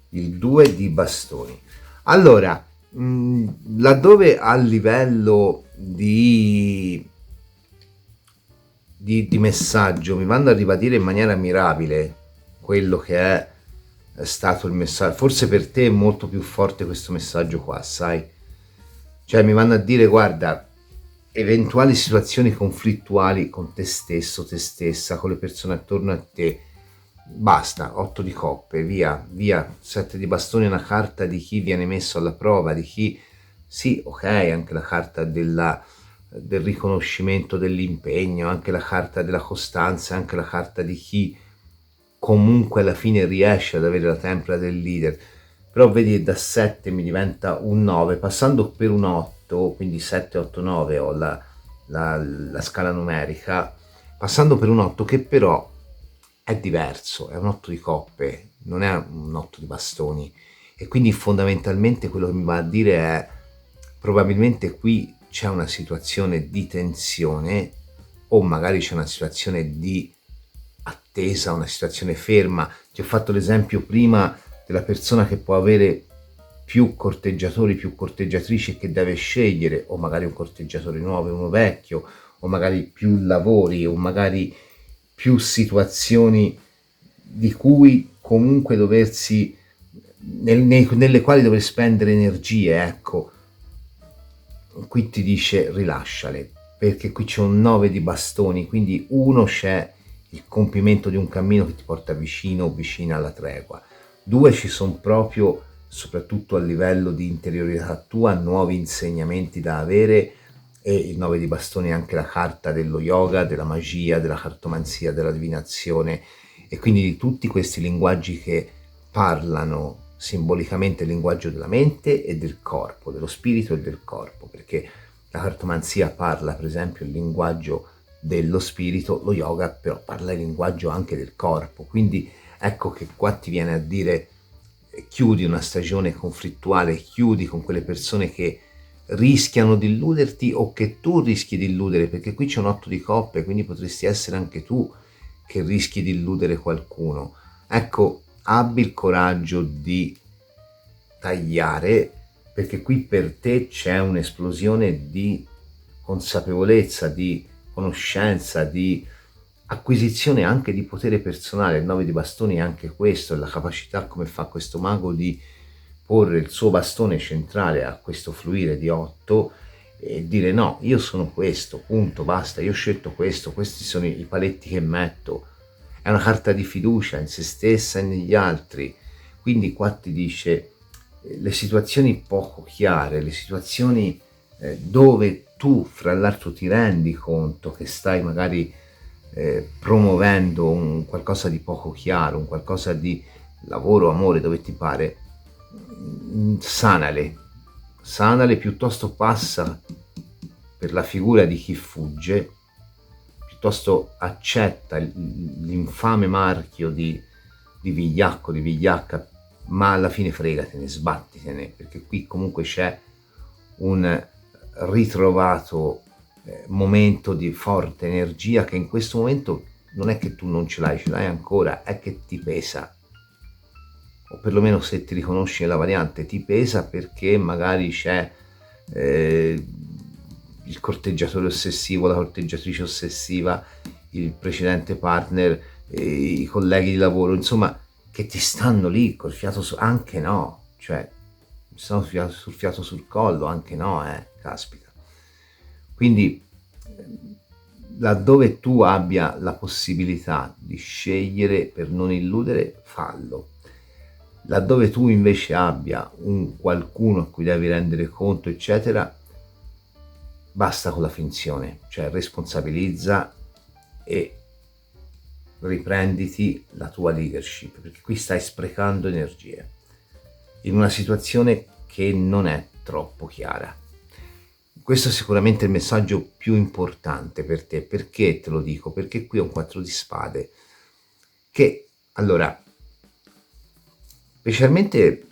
il 2 di bastoni. Allora, laddove a livello di messaggio mi vanno a ribadire in maniera mirabile quello che è stato il messaggio, forse per te è molto più forte questo messaggio qua, sai? Cioè mi vanno a dire, guarda, eventuali situazioni conflittuali con te stesso, te stessa, con le persone attorno a te, basta, 8 di coppe, via, 7 di bastoni è una carta di chi viene messo alla prova, di chi, sì, ok, anche la carta del riconoscimento dell'impegno, anche la carta della costanza, anche la carta di chi comunque alla fine riesce ad avere la tempra del leader. Però vedi, da 7 mi diventa un 9, passando per un 8, quindi 7, 8, 9 ho la scala numerica, passando per un 8 che però è diverso, è un 8 di coppe, non è un 8 di bastoni, e quindi fondamentalmente quello che mi va a dire è probabilmente qui c'è una situazione di tensione o magari c'è una situazione di attesa, una situazione ferma. Ti ho fatto l'esempio prima della persona che può avere più corteggiatori, più corteggiatrici e che deve scegliere, o magari un corteggiatore nuovo e uno vecchio, o magari più lavori, o magari più situazioni di cui comunque doversi, nelle quali dover spendere energie, ecco. Qui ti dice rilasciale, perché qui c'è un 9 di bastoni, quindi uno c'è il compimento di un cammino che ti porta vicino o vicina alla tregua, due ci sono proprio, soprattutto a livello di interiorità tua, nuovi insegnamenti da avere, e il 9 di bastoni è anche la carta dello yoga, della magia, della cartomanzia, della divinazione, e quindi di tutti questi linguaggi che parlano simbolicamente il linguaggio della mente e del corpo, dello spirito e del corpo, perché la cartomanzia parla per esempio il linguaggio dello spirito, lo yoga però parla il linguaggio anche del corpo, quindi ecco che qua ti viene a dire chiudi una stagione conflittuale, chiudi con quelle persone che rischiano di illuderti o che tu rischi di illudere, perché qui c'è un 8 di coppe, quindi potresti essere anche tu che rischi di illudere qualcuno. Ecco, abbi il coraggio di tagliare, perché qui per te c'è un'esplosione di consapevolezza, di conoscenza, di acquisizione anche di potere personale. Il 9 di bastoni è anche questo, è la capacità, come fa questo mago, di porre il suo bastone centrale a questo fluire di 8 e dire no, io sono questo, punto, basta, io ho scelto questo, questi sono i paletti che metto. È una carta di fiducia in se stessa e negli altri. Quindi qua ti dice le situazioni poco chiare, le situazioni dove tu fra l'altro ti rendi conto che stai magari promuovendo un qualcosa di poco chiaro, un qualcosa di lavoro, amore, dove ti pare, sanale, piuttosto passa per la figura di chi fugge, piuttosto accetta l'infame marchio di vigliacco, di vigliacca, ma alla fine fregatene, sbattitene, perché qui comunque c'è un ritrovato momento di forte energia che in questo momento non è che tu non ce l'hai ancora, è che ti pesa, o perlomeno se ti riconosci nella variante ti pesa, perché magari c'è il corteggiatore ossessivo, la corteggiatrice ossessiva, il precedente partner, i colleghi di lavoro, insomma, che ti stanno lì col fiato anche no, cioè stanno sul fiato sul collo, anche no, caspita. Quindi laddove tu abbia la possibilità di scegliere per non illudere, fallo. Laddove tu invece abbia un qualcuno a cui devi rendere conto, eccetera, basta con la finzione, cioè responsabilizza e riprenditi la tua leadership, perché qui stai sprecando energie in una situazione che non è troppo chiara. Questo è sicuramente il messaggio più importante per te. Perché te lo dico? Perché qui ho un 4 di spade che, allora, specialmente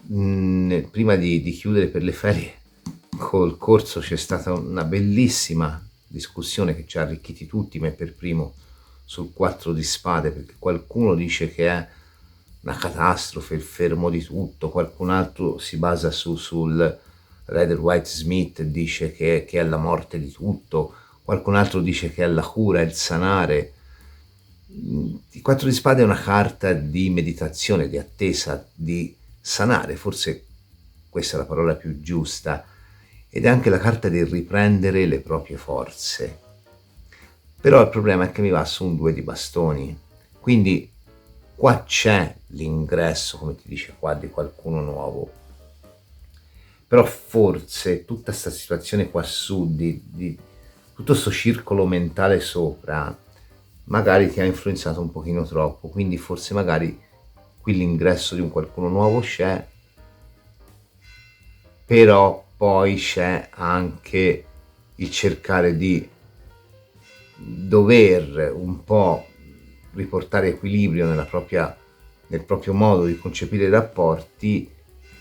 prima di chiudere per le ferie col corso, c'è stata una bellissima discussione che ci ha arricchiti tutti, me per primo, sul 4 di spade, perché qualcuno dice che è una catastrofe, il fermo di tutto, qualcun altro si basa sul Rider Waite Smith, dice che è la morte di tutto, qualcun altro dice che è la cura, il sanare. Il 4 di spade è una carta di meditazione, di attesa, di sanare, forse questa è la parola più giusta, ed è anche la carta di riprendere le proprie forze. Però il problema è che mi va su un 2 di bastoni, quindi qua c'è l'ingresso, come ti dice qua, di qualcuno nuovo, però forse tutta questa situazione qua su, di tutto questo circolo mentale sopra, magari ti ha influenzato un pochino troppo, quindi forse magari qui l'ingresso di un qualcuno nuovo c'è, però poi c'è anche il cercare di dover un po' riportare equilibrio nel proprio modo di concepire i rapporti,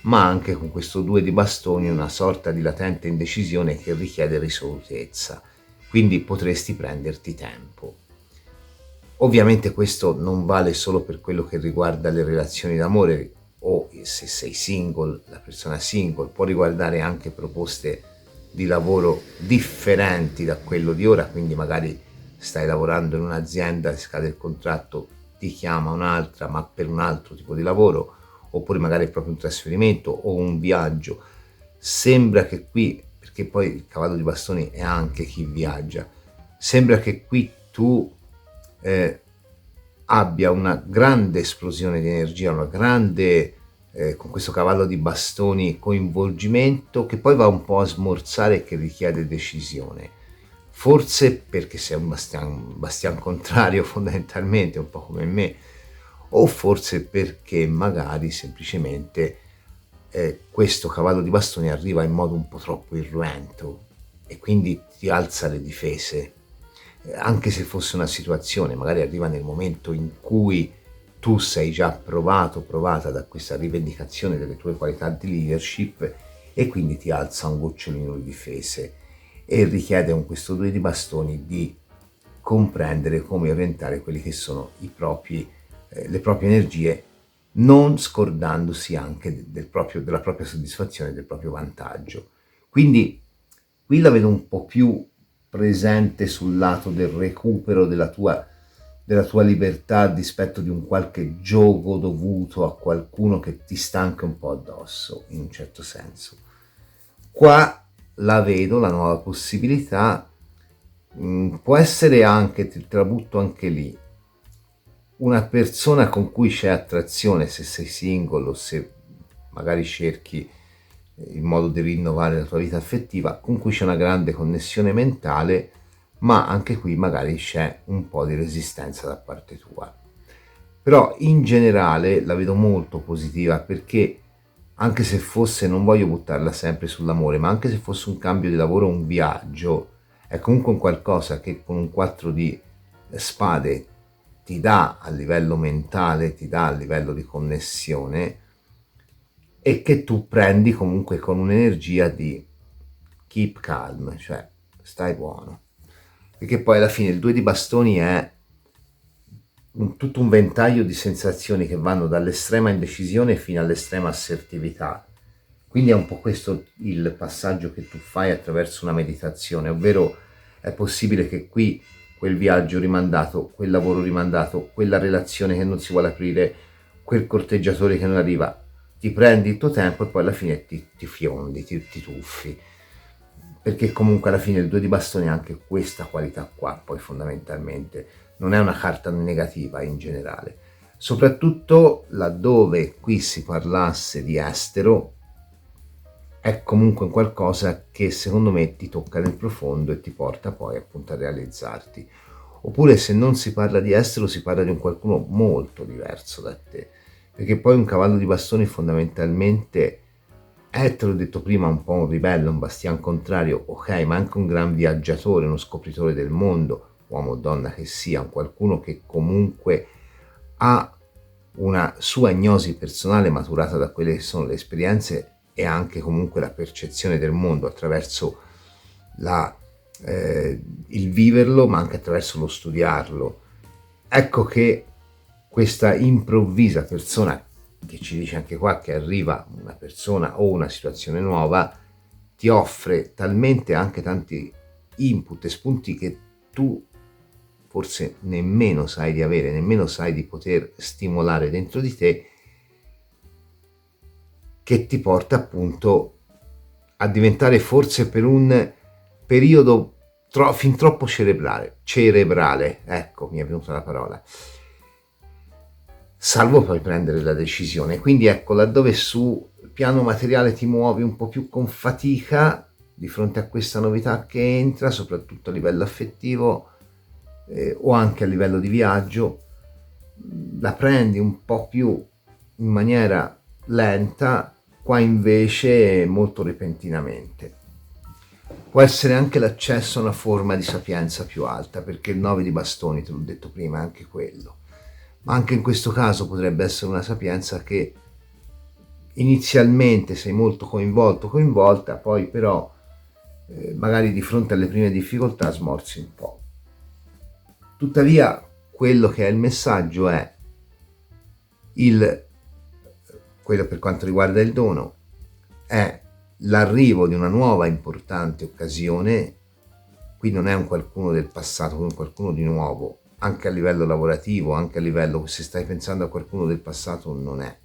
ma anche con questo 2 di bastoni una sorta di latente indecisione che richiede risolutezza, quindi potresti prenderti tempo. Ovviamente questo non vale solo per quello che riguarda le relazioni d'amore o se sei single, la persona single, può riguardare anche proposte di lavoro differenti da quello di ora, quindi magari stai lavorando in un'azienda, scade il contratto, ti chiama un'altra ma per un altro tipo di lavoro, oppure magari è proprio un trasferimento o un viaggio. Sembra che qui, perché poi il cavallo di bastoni è anche chi viaggia, sembra che qui tu abbia una grande esplosione di energia, una grande, con questo cavallo di bastoni, coinvolgimento che poi va un po' a smorzare e che richiede decisione. Forse perché sei un bastian contrario fondamentalmente, un po' come me, o forse perché magari semplicemente questo cavallo di bastoni arriva in modo un po' troppo irruento e quindi ti alza le difese. Anche se fosse una situazione, magari arriva nel momento in cui tu sei già provata da questa rivendicazione delle tue qualità di leadership e quindi ti alza un gocciolino di difese e richiede con questo 2 di bastoni di comprendere come orientare quelli che sono le proprie energie, non scordandosi anche della propria soddisfazione, del proprio vantaggio. Quindi qui la vedo un po' più presente sul lato del recupero della tua libertà a dispetto di un qualche gioco dovuto a qualcuno che ti stanca un po' addosso, in un certo senso. Qua la vedo, la nuova possibilità, può essere anche, te la butto anche lì, una persona con cui c'è attrazione, se sei single o se magari cerchi il modo di rinnovare la tua vita affettiva, con cui c'è una grande connessione mentale, ma anche qui magari c'è un po' di resistenza da parte tua. Però in generale la vedo molto positiva, perché anche se fosse, non voglio buttarla sempre sull'amore, ma anche se fosse un cambio di lavoro o un viaggio, è comunque un qualcosa che con un 4 di spade ti dà a livello mentale, ti dà a livello di connessione, e che tu prendi comunque con un'energia di keep calm, cioè stai buono. Perché poi alla fine il 2 di bastoni è tutto un ventaglio di sensazioni che vanno dall'estrema indecisione fino all'estrema assertività. Quindi è un po' questo il passaggio che tu fai attraverso una meditazione, ovvero è possibile che qui quel viaggio rimandato, quel lavoro rimandato, quella relazione che non si vuole aprire, quel corteggiatore che non arriva, ti prendi il tuo tempo e poi alla fine ti fiondi, ti tuffi. Perché comunque alla fine il 2 di bastoni ha anche questa qualità qua, poi fondamentalmente non è una carta negativa in generale, soprattutto laddove qui si parlasse di estero, è comunque qualcosa che secondo me ti tocca nel profondo e ti porta poi appunto a realizzarti. Oppure se non si parla di estero, si parla di un qualcuno molto diverso da te, perché poi un cavallo di bastoni fondamentalmente è, te l'ho detto prima, un po' un ribelle, un bastian contrario, ok, ma anche un gran viaggiatore, uno scopritore del mondo, uomo o donna che sia, qualcuno che comunque ha una sua agnosi personale maturata da quelle che sono le esperienze e anche comunque la percezione del mondo attraverso il viverlo, ma anche attraverso lo studiarlo. Ecco che questa improvvisa persona, che ci dice anche qua che arriva una persona o una situazione nuova, ti offre talmente anche tanti input e spunti che tu forse nemmeno sai di avere, nemmeno sai di poter stimolare dentro di te, che ti porta appunto a diventare forse per un periodo fin troppo cerebrale, ecco, mi è venuta la parola, salvo poi prendere la decisione. Quindi ecco, laddove sul piano materiale ti muovi un po' più con fatica di fronte a questa novità che entra, soprattutto a livello affettivo o anche a livello di viaggio, la prendi un po' più in maniera lenta, qua invece molto repentinamente. Può essere anche l'accesso a una forma di sapienza più alta, perché il 9 di bastoni, te l'ho detto prima, è anche quello. Ma anche in questo caso potrebbe essere una sapienza che inizialmente sei molto coinvolta, poi però magari di fronte alle prime difficoltà smorzi un po'. Tuttavia, quello che è il messaggio è quello per quanto riguarda il dono, è l'arrivo di una nuova importante occasione. Qui non è un qualcuno del passato, è un qualcuno di nuovo, anche a livello lavorativo, anche a livello, se stai pensando a qualcuno del passato, non è,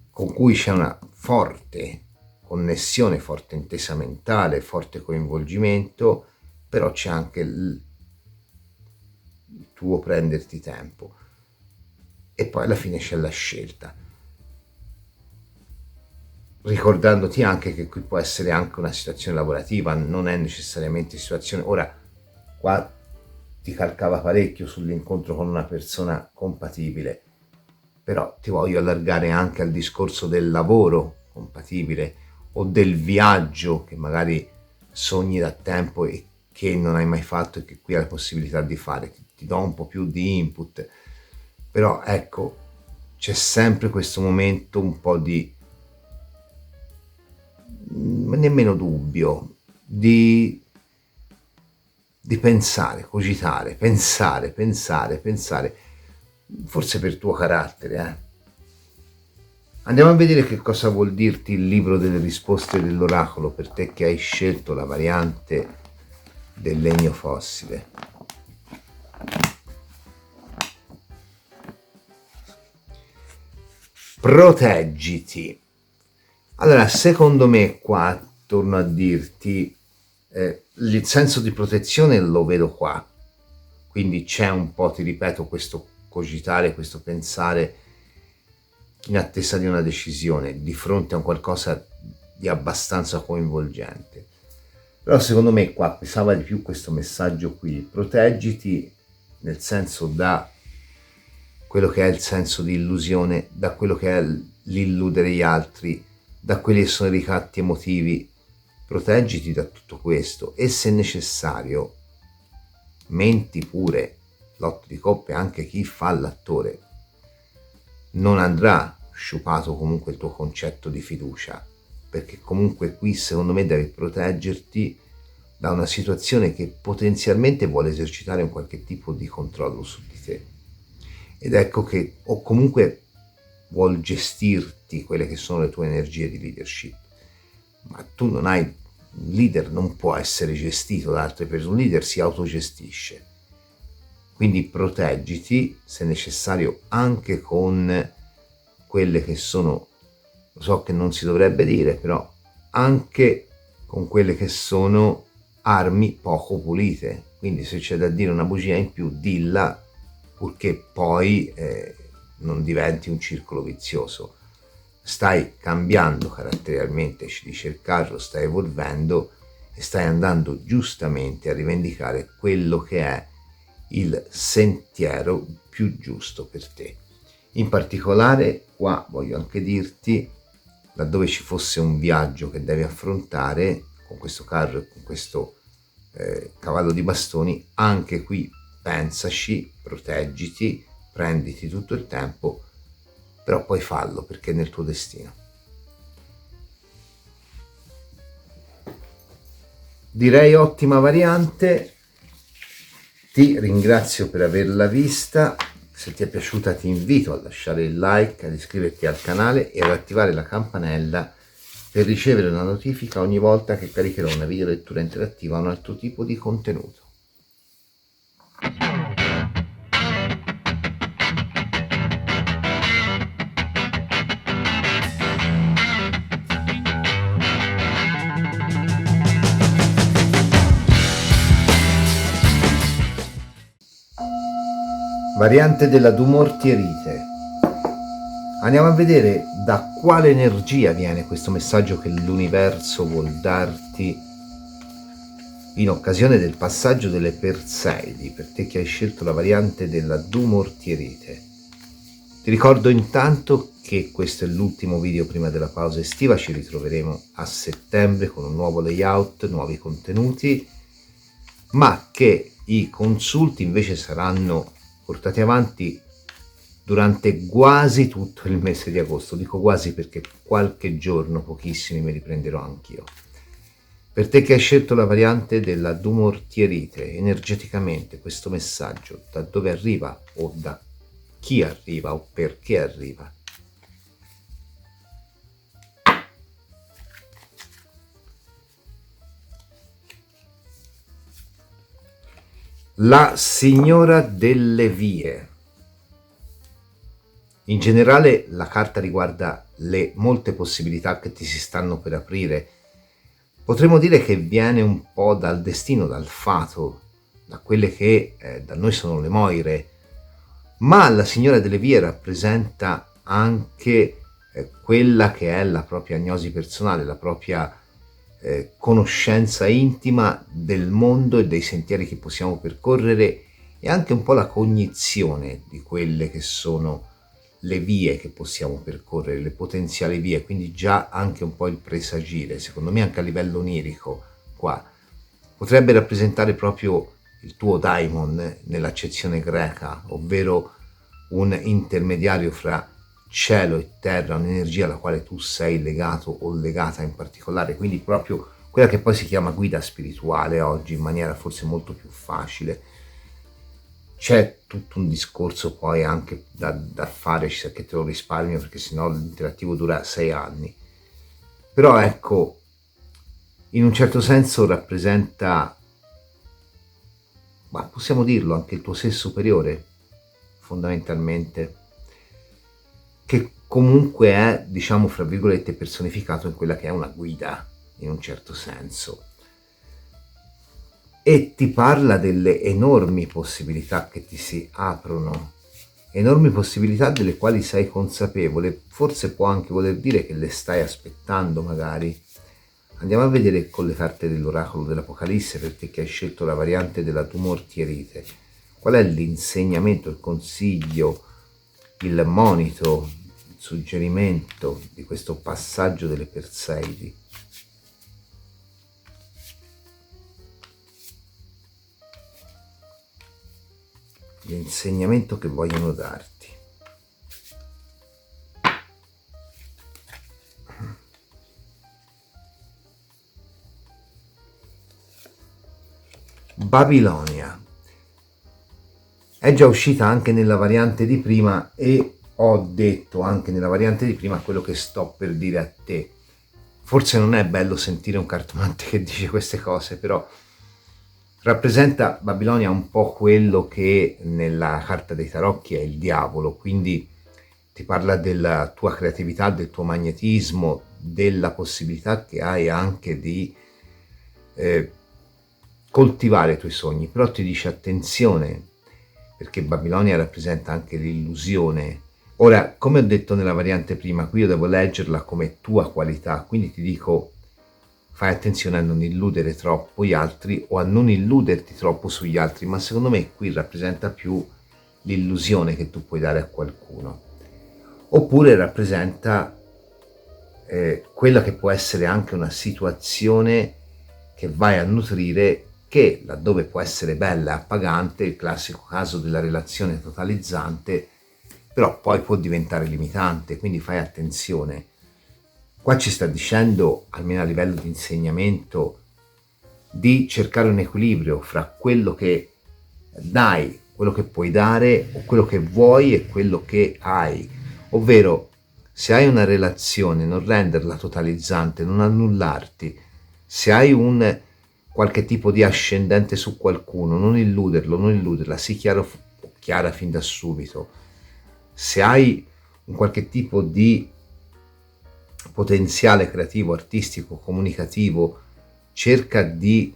con cui c'è una forte connessione, forte intesa mentale, forte coinvolgimento, però c'è anche il tuo prenderti tempo. E poi alla fine c'è la scelta, ricordandoti anche che qui può essere anche una situazione lavorativa, non è necessariamente situazione. Ora, qua ti calcava parecchio sull'incontro con una persona compatibile, però ti voglio allargare anche al discorso del lavoro compatibile o del viaggio che magari sogni da tempo e che non hai mai fatto e che qui hai la possibilità di fare. Ti do un po' più di input, però ecco, c'è sempre questo momento un po' di nemmeno dubbio, di pensare, cogitare, pensare, forse per tuo carattere. Andiamo a vedere che cosa vuol dirti il libro delle risposte dell'oracolo per te che hai scelto la variante del legno fossile. Proteggiti. Allora, secondo me qua, torno a dirti, il senso di protezione lo vedo qua, quindi c'è un po', ti ripeto, questo cogitare, questo pensare in attesa di una decisione, di fronte a un qualcosa di abbastanza coinvolgente. Però secondo me qua pesava di più questo messaggio qui, proteggiti nel senso da quello che è il senso di illusione, da quello che è l'illudere gli altri, da quelli che sono i ricatti emotivi. Proteggiti da tutto questo e se necessario menti pure. L'otto di coppe, anche chi fa l'attore non andrà sciupato comunque il tuo concetto di fiducia, perché comunque qui secondo me devi proteggerti da una situazione che potenzialmente vuole esercitare un qualche tipo di controllo su di te, ed ecco che, o comunque vuol gestirti quelle che sono le tue energie di leadership, ma tu non hai, un leader non può essere gestito da altre persone, un leader si autogestisce, quindi proteggiti se necessario anche con quelle che sono, lo so che non si dovrebbe dire, però anche con quelle che sono armi poco pulite, quindi se c'è da dire una bugia in più dilla, purché poi non diventi un circolo vizioso. Stai cambiando caratterialmente, ci dice il carro, stai evolvendo e stai andando giustamente a rivendicare quello che è il sentiero più giusto per te. In particolare qua voglio anche dirti, laddove ci fosse un viaggio che devi affrontare con questo carro e con questo cavallo di bastoni, anche qui pensaci, proteggiti, prenditi tutto il tempo, però poi fallo perché è nel tuo destino. Direi ottima variante, ti ringrazio per averla vista, se ti è piaciuta ti invito a lasciare il like, ad iscriverti al canale e ad attivare la campanella per ricevere una notifica ogni volta che caricherò una video lettura interattiva o un altro tipo di contenuto. Variante della Dumortierite. Andiamo a vedere da quale energia viene questo messaggio che l'universo vuol darti in occasione del passaggio delle Perseidi, per te che hai scelto la variante della Dumortierite. Ti ricordo intanto che questo è l'ultimo video prima della pausa estiva, ci ritroveremo a settembre con un nuovo layout, nuovi contenuti, ma che i consulti invece saranno portati avanti durante quasi tutto il mese di agosto. Dico quasi perché qualche giorno, pochissimi, me li prenderò anch'io. Per te che hai scelto la variante della dumortierite, energeticamente questo messaggio da dove arriva o da chi arriva o perché arriva? La signora delle vie. In generale la carta riguarda le molte possibilità che ti si stanno per aprire. Potremmo dire che viene un po' dal destino, dal fato, da quelle che da noi sono le moire, ma la signora delle vie rappresenta anche quella che è la propria agnosi personale, la propria conoscenza intima del mondo e dei sentieri che possiamo percorrere e anche un po' la cognizione di quelle che sono le vie che possiamo percorrere, le potenziali vie, quindi già anche un po' il presagire, secondo me anche a livello onirico qua. Potrebbe rappresentare proprio il tuo daimon nell'accezione greca, ovvero un intermediario fra cielo e terra, un'energia alla quale tu sei legato o legata in particolare, quindi proprio quella che poi si chiama guida spirituale oggi in maniera forse molto più facile. C'è tutto un discorso poi anche da fare, che te lo risparmio perché sennò l'interattivo dura 6 anni. Però ecco, in un certo senso rappresenta, ma possiamo dirlo, anche il tuo sé superiore, fondamentalmente, che comunque è, diciamo, fra virgolette, personificato in quella che è una guida, in un certo senso. E ti parla delle enormi possibilità che ti si aprono, enormi possibilità delle quali sei consapevole, forse può anche voler dire che le stai aspettando magari. Andiamo a vedere con le carte dell'oracolo dell'Apocalisse, per te che hai scelto la variante della dumortierite. Qual è l'insegnamento, il consiglio, il monito, il suggerimento di questo passaggio delle Perseidi? L'insegnamento che vogliono darti. Babilonia. È già uscita anche nella variante di prima e ho detto anche nella variante di prima quello che sto per dire a te. Forse non è bello sentire un cartomante che dice queste cose, però rappresenta Babilonia un po' quello che nella carta dei tarocchi è il diavolo, quindi ti parla della tua creatività, del tuo magnetismo, della possibilità che hai anche di coltivare i tuoi sogni, però ti dice attenzione, perché Babilonia rappresenta anche l'illusione. Ora, come ho detto nella variante prima, qui io devo leggerla come tua qualità, quindi ti dico fai attenzione a non illudere troppo gli altri o a non illuderti troppo sugli altri, ma secondo me qui rappresenta più l'illusione che tu puoi dare a qualcuno. Oppure rappresenta quella che può essere anche una situazione che vai a nutrire, che laddove può essere bella e appagante, il classico caso della relazione totalizzante, però poi può diventare limitante, quindi fai attenzione. Qua ci sta dicendo, almeno a livello di insegnamento, di cercare un equilibrio fra quello che dai, quello che puoi dare, o quello che vuoi e quello che hai. Ovvero, se hai una relazione, non renderla totalizzante, non annullarti. Se hai un qualche tipo di ascendente su qualcuno, non illuderlo, non illuderla, sii chiara fin da subito. Se hai un qualche tipo di potenziale creativo, artistico, comunicativo, cerca di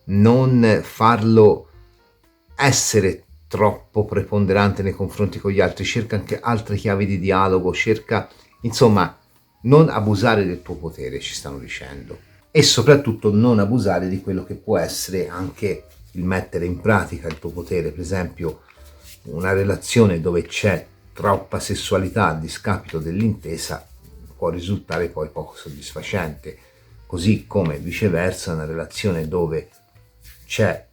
non farlo essere troppo preponderante nei confronti con gli altri, cerca anche altre chiavi di dialogo, cerca, insomma, non abusare del tuo potere, ci stanno dicendo, e soprattutto non abusare di quello che può essere anche il mettere in pratica il tuo potere. Per esempio, una relazione dove c'è troppa sessualità a discapito dell'intesa può risultare poi poco soddisfacente, così come viceversa una relazione dove c'è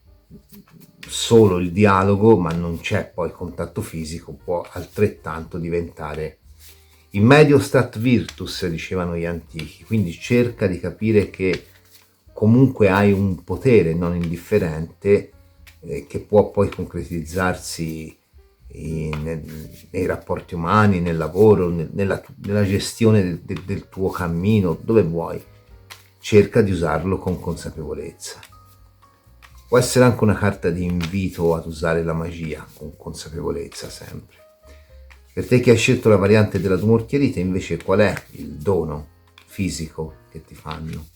solo il dialogo, ma non c'è poi contatto fisico, può altrettanto diventare in medio stat virtus, dicevano gli antichi. Quindi cerca di capire che comunque hai un potere non indifferente che può poi concretizzarsi nei rapporti umani, nel lavoro, nella gestione del tuo cammino, dove vuoi. Cerca di usarlo con consapevolezza. Può essere anche una carta di invito ad usare la magia con consapevolezza sempre. Per te che hai scelto la variante della tumorchierite, invece, qual è il dono fisico che ti fanno?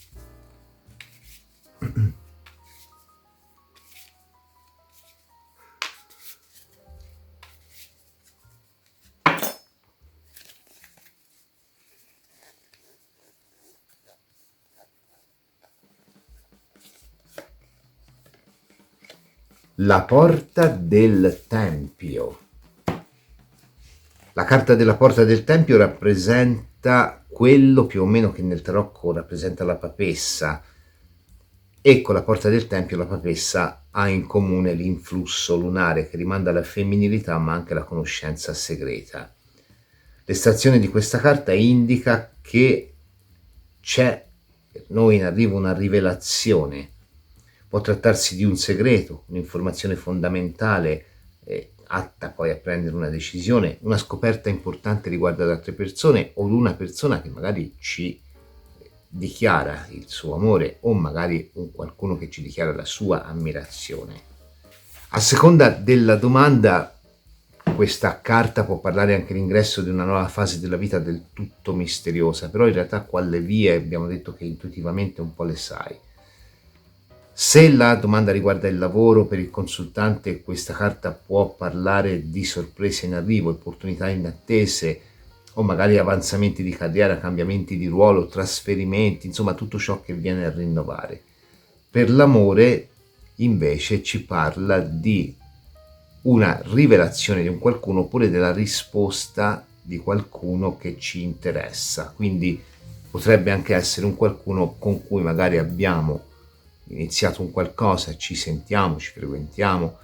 La porta del tempio. La carta della porta del tempio rappresenta quello più o meno che nel tarocco rappresenta la papessa, e con la porta del tempio la papessa ha in comune l'influsso lunare che rimanda alla femminilità ma anche alla conoscenza segreta. L'estrazione di questa carta indica che c'è per noi in arrivo una rivelazione. Può trattarsi di un segreto, un'informazione fondamentale, atta poi a prendere una decisione, una scoperta importante riguardo ad altre persone o ad una persona che magari ci dichiara il suo amore o magari qualcuno che ci dichiara la sua ammirazione. A seconda della domanda, questa carta può parlare anche l'ingresso di una nuova fase della vita del tutto misteriosa, però in realtà quale vie abbiamo detto che intuitivamente un po' le sai. Se la domanda riguarda il lavoro, per il consultante questa carta può parlare di sorprese in arrivo, opportunità inattese o magari avanzamenti di carriera, cambiamenti di ruolo, trasferimenti, insomma tutto ciò che viene a rinnovare. Per l'amore invece ci parla di una rivelazione di un qualcuno oppure della risposta di qualcuno che ci interessa, quindi potrebbe anche essere un qualcuno con cui magari abbiamo iniziato un qualcosa, ci sentiamo, ci frequentiamo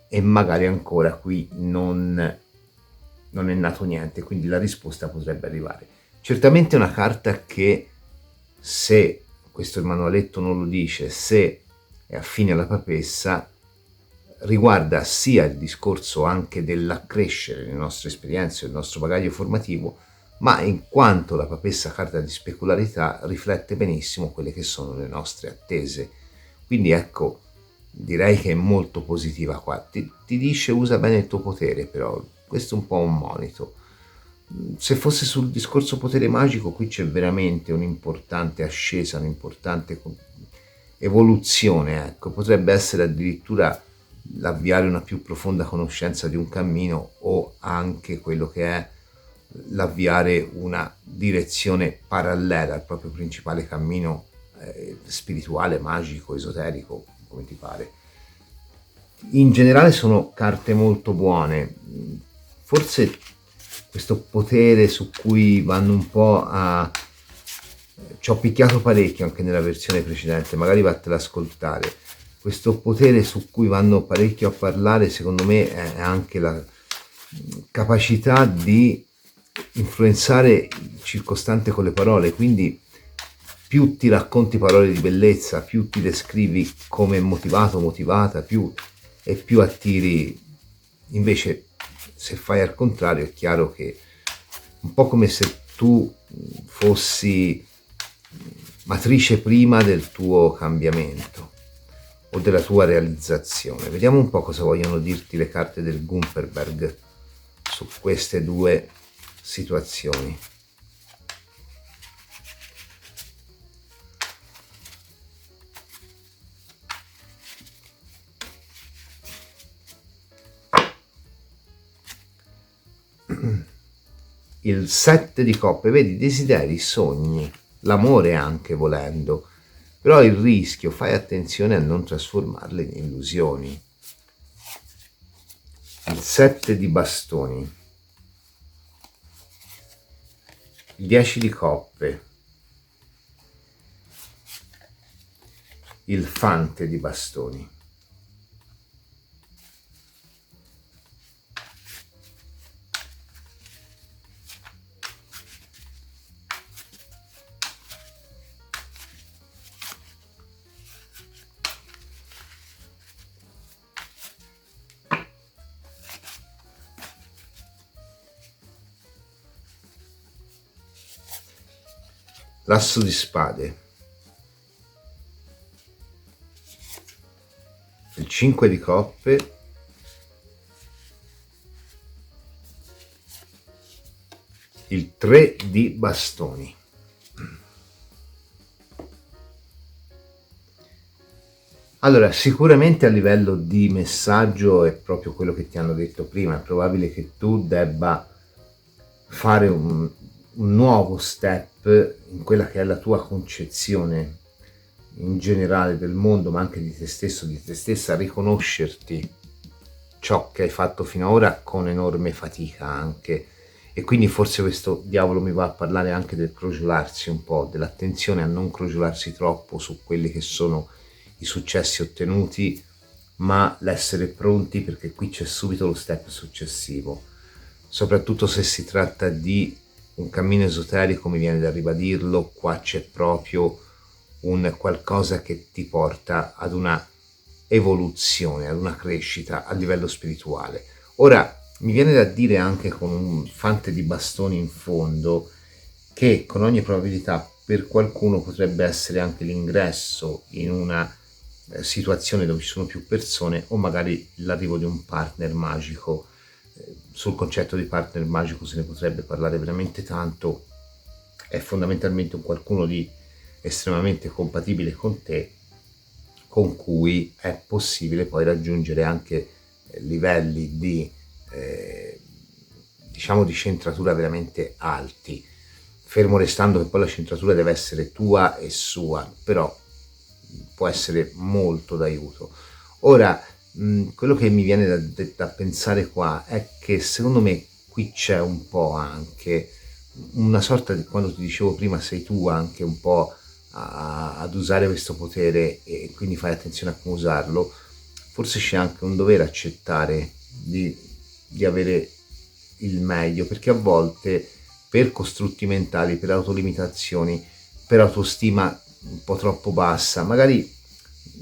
e magari ancora qui non è nato niente, quindi la risposta potrebbe arrivare. Certamente è una carta che, se questo il manualetto non lo dice, se è affine alla papessa, riguarda sia il discorso anche dell'accrescere le nostre esperienze, il nostro bagaglio formativo, ma in quanto la papessa carta di specularità riflette benissimo quelle che sono le nostre attese. Quindi ecco, direi che è molto positiva qua. Ti dice usa bene il tuo potere, però questo è un po' un monito. Se fosse sul discorso potere magico, qui c'è veramente un'importante ascesa, un'importante evoluzione, ecco. Potrebbe essere addirittura l'avviare una più profonda conoscenza di un cammino o anche quello che è l'avviare una direzione parallela al proprio principale cammino spirituale, magico, esoterico, come ti pare. In generale sono carte molto buone. Forse questo potere su cui vanno un po' a... ci ho picchiato parecchio anche nella versione precedente, magari vattela ad ascoltare. Questo potere su cui vanno parecchio a parlare, secondo me, è anche la capacità di influenzare il circostante con le parole, quindi più ti racconti parole di bellezza, più ti descrivi come motivato, motivata, più attiri. Invece se fai al contrario è chiaro che un po' come se tu fossi matrice prima del tuo cambiamento o della tua realizzazione. Vediamo un po' cosa vogliono dirti le carte del Gumperberg su queste due situazioni. Il 7 di coppe, vedi, desideri, sogni, l'amore anche volendo, però il rischio, fai attenzione a non trasformarle in illusioni. Il 7 di bastoni, il 10 di coppe, il fante di bastoni, l'asso di spade, il 5 di coppe, il 3 di bastoni. Allora, sicuramente a livello di messaggio è proprio quello che ti hanno detto prima, è probabile che tu debba fare un nuovo step in quella che è la tua concezione in generale del mondo, ma anche di te stesso, di te stessa, riconoscerti ciò che hai fatto fino ad ora con enorme fatica anche. E quindi forse questo diavolo mi va a parlare anche del crogiolarsi un po', dell'attenzione a non crogiolarsi troppo su quelli che sono i successi ottenuti, ma l'essere pronti, perché qui c'è subito lo step successivo. Soprattutto se si tratta di un cammino esoterico, mi viene da ribadirlo, qua c'è proprio un qualcosa che ti porta ad una evoluzione, ad una crescita a livello spirituale. Ora, mi viene da dire anche con un fante di bastoni in fondo che con ogni probabilità per qualcuno potrebbe essere anche l'ingresso in una situazione dove ci sono più persone o magari l'arrivo di un partner magico. Sul concetto di partner magico se ne potrebbe parlare veramente tanto, è fondamentalmente un qualcuno di estremamente compatibile con te, con cui è possibile poi raggiungere anche livelli di diciamo di centratura veramente alti, fermo restando che poi la centratura deve essere tua e sua, però può essere molto d'aiuto. Ora, quello che mi viene da pensare qua è che secondo me qui c'è un po' anche una sorta di, quando ti dicevo prima, sei tu anche un po' ad usare questo potere e quindi fai attenzione a come usarlo, forse c'è anche un dovere accettare di avere il meglio, perché a volte per costrutti mentali, per autolimitazioni, per autostima un po' troppo bassa, magari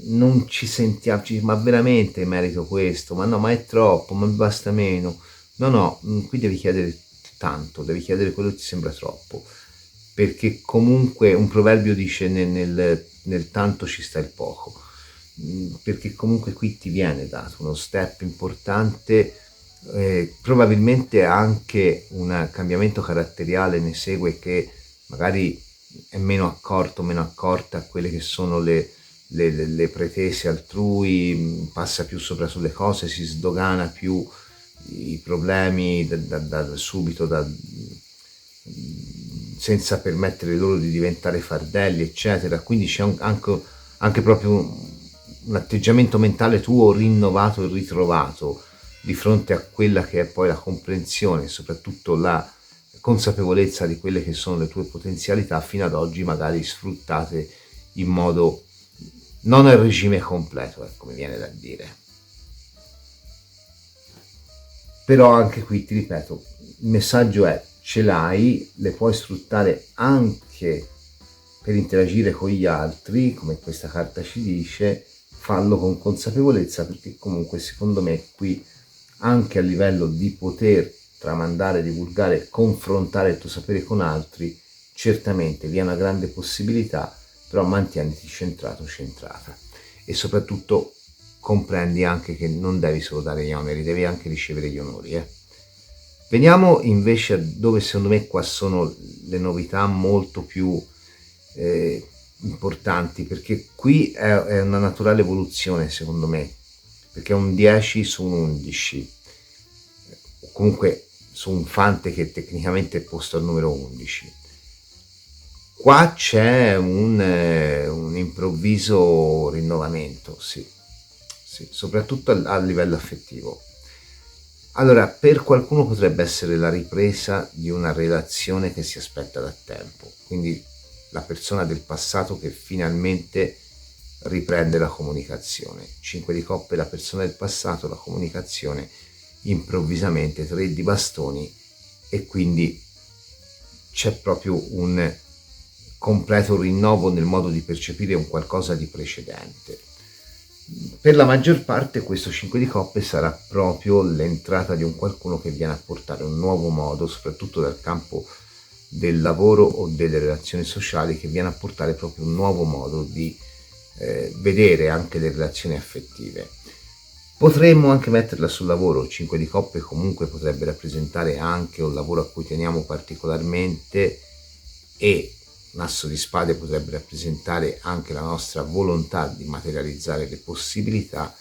non ci sentiamo, ma veramente merito questo, ma no, ma è troppo, ma mi basta meno. No, qui devi chiedere tanto, devi chiedere quello che ti sembra troppo, perché comunque un proverbio dice nel tanto ci sta il poco, perché comunque qui ti viene dato uno step importante, probabilmente anche un cambiamento caratteriale ne segue che magari è meno accorto, meno accorta a quelle che sono le pretese altrui, passa più sopra sulle cose, si sdogana più i problemi da subito, senza permettere loro di diventare fardelli, eccetera. Quindi c'è anche proprio un atteggiamento mentale tuo rinnovato e ritrovato di fronte a quella che è poi la comprensione, soprattutto la consapevolezza di quelle che sono le tue potenzialità fino ad oggi magari sfruttate in modo non al regime completo, ecco, mi viene da dire. Però anche qui ti ripeto, il messaggio è: ce l'hai, le puoi sfruttare anche per interagire con gli altri, come questa carta ci dice, fallo con consapevolezza, perché comunque secondo me qui anche a livello di poter tramandare, divulgare, confrontare il tuo sapere con altri, certamente vi è una grande possibilità, però mantieniti centrato, centrata, e soprattutto comprendi anche che non devi solo dare gli oneri, devi anche ricevere gli onori. Veniamo invece a dove secondo me qua sono le novità molto più importanti, perché qui è una naturale evoluzione secondo me, perché è un 10 su un 11, o comunque su un fante che tecnicamente è posto al numero 11. Qua c'è un improvviso rinnovamento, sì, soprattutto a livello affettivo. Allora, per qualcuno potrebbe essere la ripresa di una relazione che si aspetta da tempo, quindi la persona del passato che finalmente riprende la comunicazione. 5 di coppe, la persona del passato, la comunicazione improvvisamente, 3 di bastoni, e quindi c'è proprio un completo rinnovo nel modo di percepire un qualcosa di precedente. Per la maggior parte questo 5 di coppe sarà proprio l'entrata di un qualcuno che viene a portare un nuovo modo, soprattutto dal campo del lavoro o delle relazioni sociali, che viene a portare proprio un nuovo modo di vedere anche le relazioni affettive. Potremmo anche metterla sul lavoro. 5 di coppe comunque potrebbe rappresentare anche un lavoro a cui teniamo particolarmente, e l'asso di spade potrebbe rappresentare anche la nostra volontà di materializzare le possibilità.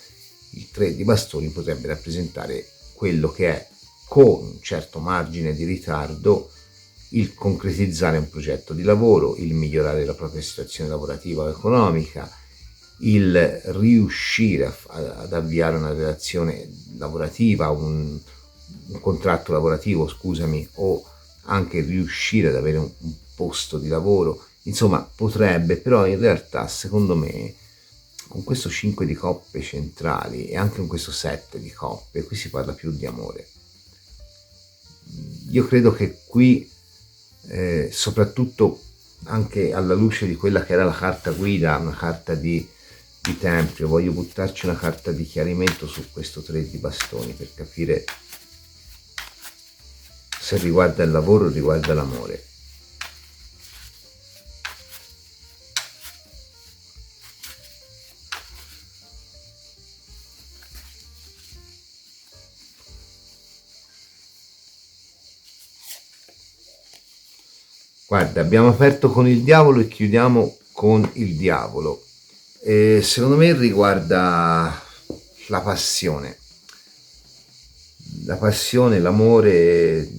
Il 3 di bastoni potrebbe rappresentare quello che è, con un certo margine di ritardo, il concretizzare un progetto di lavoro, il migliorare la propria situazione lavorativa o economica, il riuscire ad avviare una relazione lavorativa, un contratto lavorativo, scusami, o anche riuscire ad avere un posto di lavoro. Insomma, potrebbe, però in realtà, secondo me, con questo 5 di coppe centrali e anche con questo 7 di coppe, qui si parla più di amore. Io credo che qui, soprattutto anche alla luce di quella che era la carta guida, una carta di tempio, voglio buttarci una carta di chiarimento su questo 3 di bastoni per capire se riguarda il lavoro o riguarda l'amore. Guarda, abbiamo aperto con il diavolo e chiudiamo con il diavolo. Secondo me riguarda la passione, l'amore,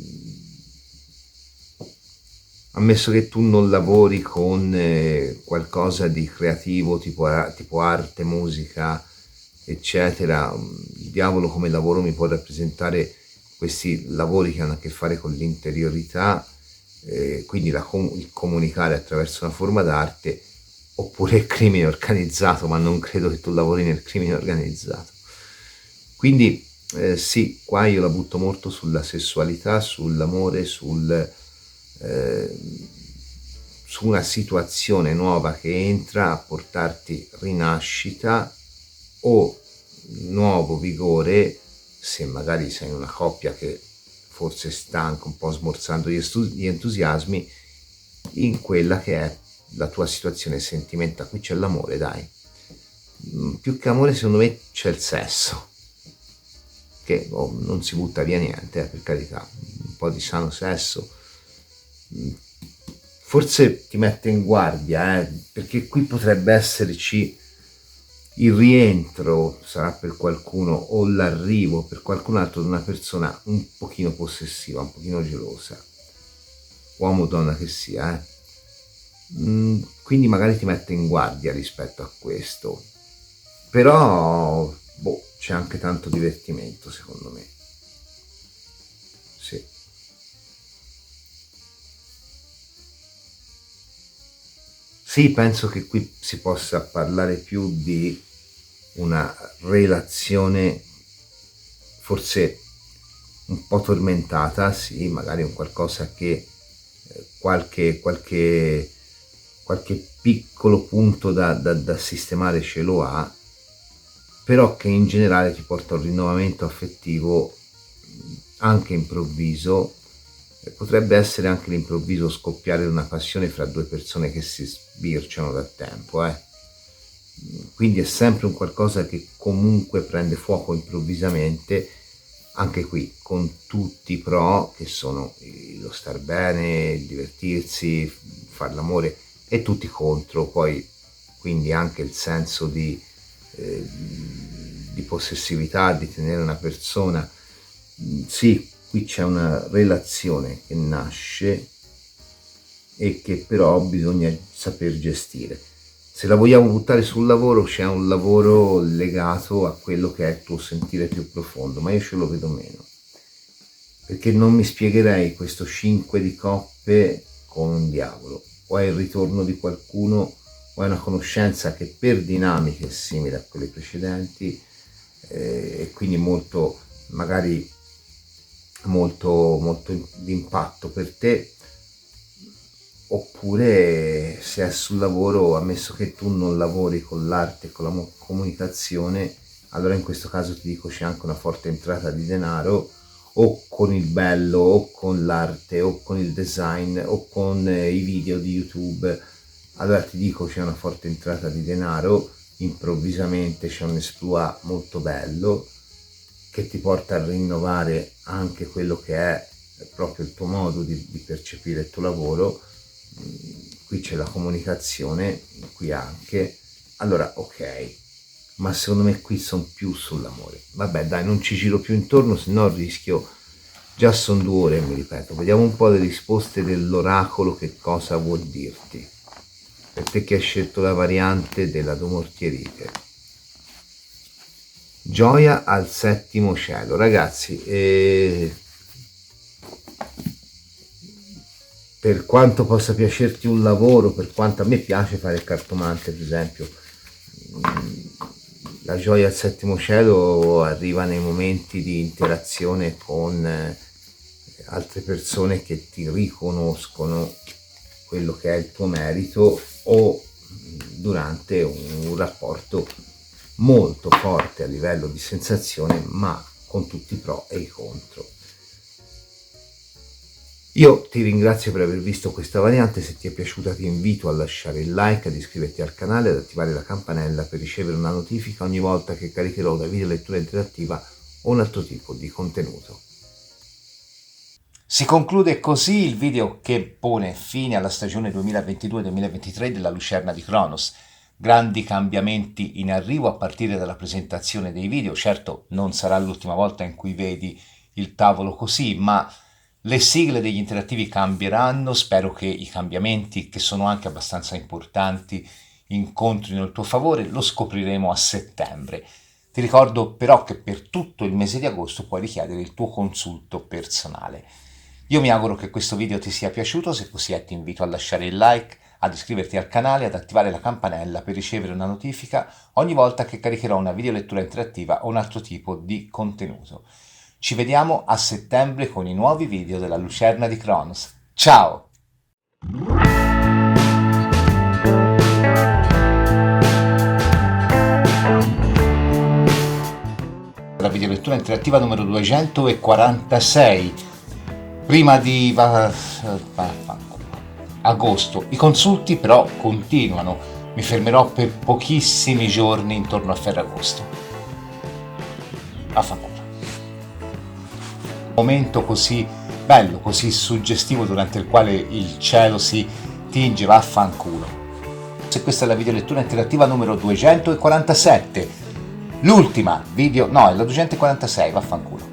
ammesso che tu non lavori con qualcosa di creativo, tipo arte, musica, eccetera. Il diavolo come lavoro mi può rappresentare questi lavori che hanno a che fare con l'interiorità, quindi il comunicare attraverso una forma d'arte, oppure il crimine organizzato, ma non credo che tu lavori nel crimine organizzato. Quindi sì, qua io la butto molto sulla sessualità, sull'amore, su una situazione nuova che entra a portarti rinascita o nuovo vigore, se magari sei in una coppia che forse è stanca, un po' smorzando gli entusiasmi, in quella che è la tua situazione sentimentale. Qui c'è l'amore, dai. Più che amore, secondo me, c'è il sesso, che non si butta via niente, per carità, un po' di sano sesso. Forse ti mette in guardia, perché qui potrebbe esserci il rientro, sarà per qualcuno, o l'arrivo per qualcun altro di una persona un pochino possessiva, un pochino gelosa, uomo o donna che sia, quindi magari ti mette in guardia rispetto a questo, però c'è anche tanto divertimento, secondo me. Sì. Sì, penso che qui si possa parlare più di una relazione forse un po' tormentata, sì, magari un qualcosa che qualche piccolo punto da sistemare ce lo ha, però che in generale ti porta a un rinnovamento affettivo anche improvviso. Potrebbe essere anche l'improvviso scoppiare di una passione fra due persone che si sbirciano da tempo, quindi è sempre un qualcosa che comunque prende fuoco improvvisamente, anche qui con tutti i pro che sono lo star bene, il divertirsi, far l'amore, e tutti contro poi, quindi anche il senso di possessività, di tenere una persona. Sì, qui c'è una relazione che nasce e che però bisogna saper gestire. Se la vogliamo buttare sul lavoro, c'è un lavoro legato a quello che è il tuo sentire più profondo, ma io ce lo vedo meno, perché non mi spiegherei questo 5 di coppe con un diavolo. O è il ritorno di qualcuno, o è una conoscenza che per dinamiche è simile a quelle precedenti, e quindi molto, magari molto d'impatto per te. Oppure se è sul lavoro, ammesso che tu non lavori con l'arte e con la comunicazione, allora in questo caso ti dico c'è anche una forte entrata di denaro, o con il bello, o con l'arte, o con il design, o con i video di YouTube, allora ti dico c'è una forte entrata di denaro, improvvisamente c'è un exploit molto bello che ti porta a rinnovare anche quello che è proprio il tuo modo di percepire il tuo lavoro. Qui c'è la comunicazione, qui anche, allora ok, ma secondo me qui sono più sull'amore. Vabbè dai, non ci giro più intorno, se no rischio, già sono 2 ore, mi ripeto. Vediamo un po' le risposte dell'oracolo, che cosa vuol dirti per te che hai scelto la variante della Dumortierite. Gioia al 7° cielo. Ragazzi, per quanto possa piacerti un lavoro, per quanto a me piace fare il cartomante ad esempio, la gioia al 7° cielo arriva nei momenti di interazione con altre persone che ti riconoscono quello che è il tuo merito, o durante un rapporto molto forte a livello di sensazione, ma con tutti i pro e i contro. Io ti ringrazio per aver visto questa variante. Se ti è piaciuta ti invito a lasciare il like, ad iscriverti al canale, ad attivare la campanella per ricevere una notifica ogni volta che caricherò una video lettura interattiva o un altro tipo di contenuto. Si conclude così il video che pone fine alla stagione 2022-2023 della Lucerna di Cronos. Grandi cambiamenti in arrivo a partire dalla presentazione dei video. Certo, non sarà l'ultima volta in cui vedi il tavolo così, ma le sigle degli interattivi cambieranno. Spero che i cambiamenti, che sono anche abbastanza importanti, incontrino il tuo favore. Lo scopriremo a settembre. Ti ricordo però che per tutto il mese di agosto puoi richiedere il tuo consulto personale. Io mi auguro che questo video ti sia piaciuto. Se così è, ti invito a lasciare il like, ad iscriverti al canale, ad attivare la campanella per ricevere una notifica ogni volta che caricherò una video lettura interattiva o un altro tipo di contenuto. Ci vediamo a settembre con i nuovi video della Lucerna di Cronos. Ciao! La video lettura interattiva numero 246. Prima di agosto. I consulti però continuano. Mi fermerò per pochissimi giorni intorno a Ferragosto. Affanculo. Momento così bello, così suggestivo, durante il quale il cielo si tinge, vaffanculo. Se questa è la video lettura interattiva numero 247, l'ultima video, no, è la 246, vaffanculo.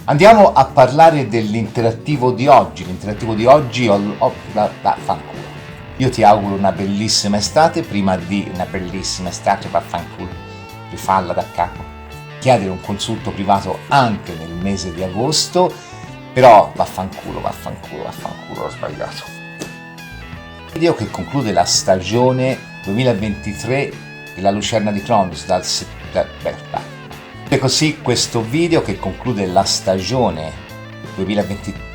Andiamo a parlare dell'interattivo di oggi. L'interattivo di oggi vaffanculo. Io ti auguro una bellissima estate. Prima di una bellissima estate, vaffanculo, rifalla da capo. Chiedere un consulto privato anche nel mese di agosto, però vaffanculo, ho sbagliato. Video che conclude la stagione 2023 della Lucerna di Cronos E così questo video che conclude la stagione 2023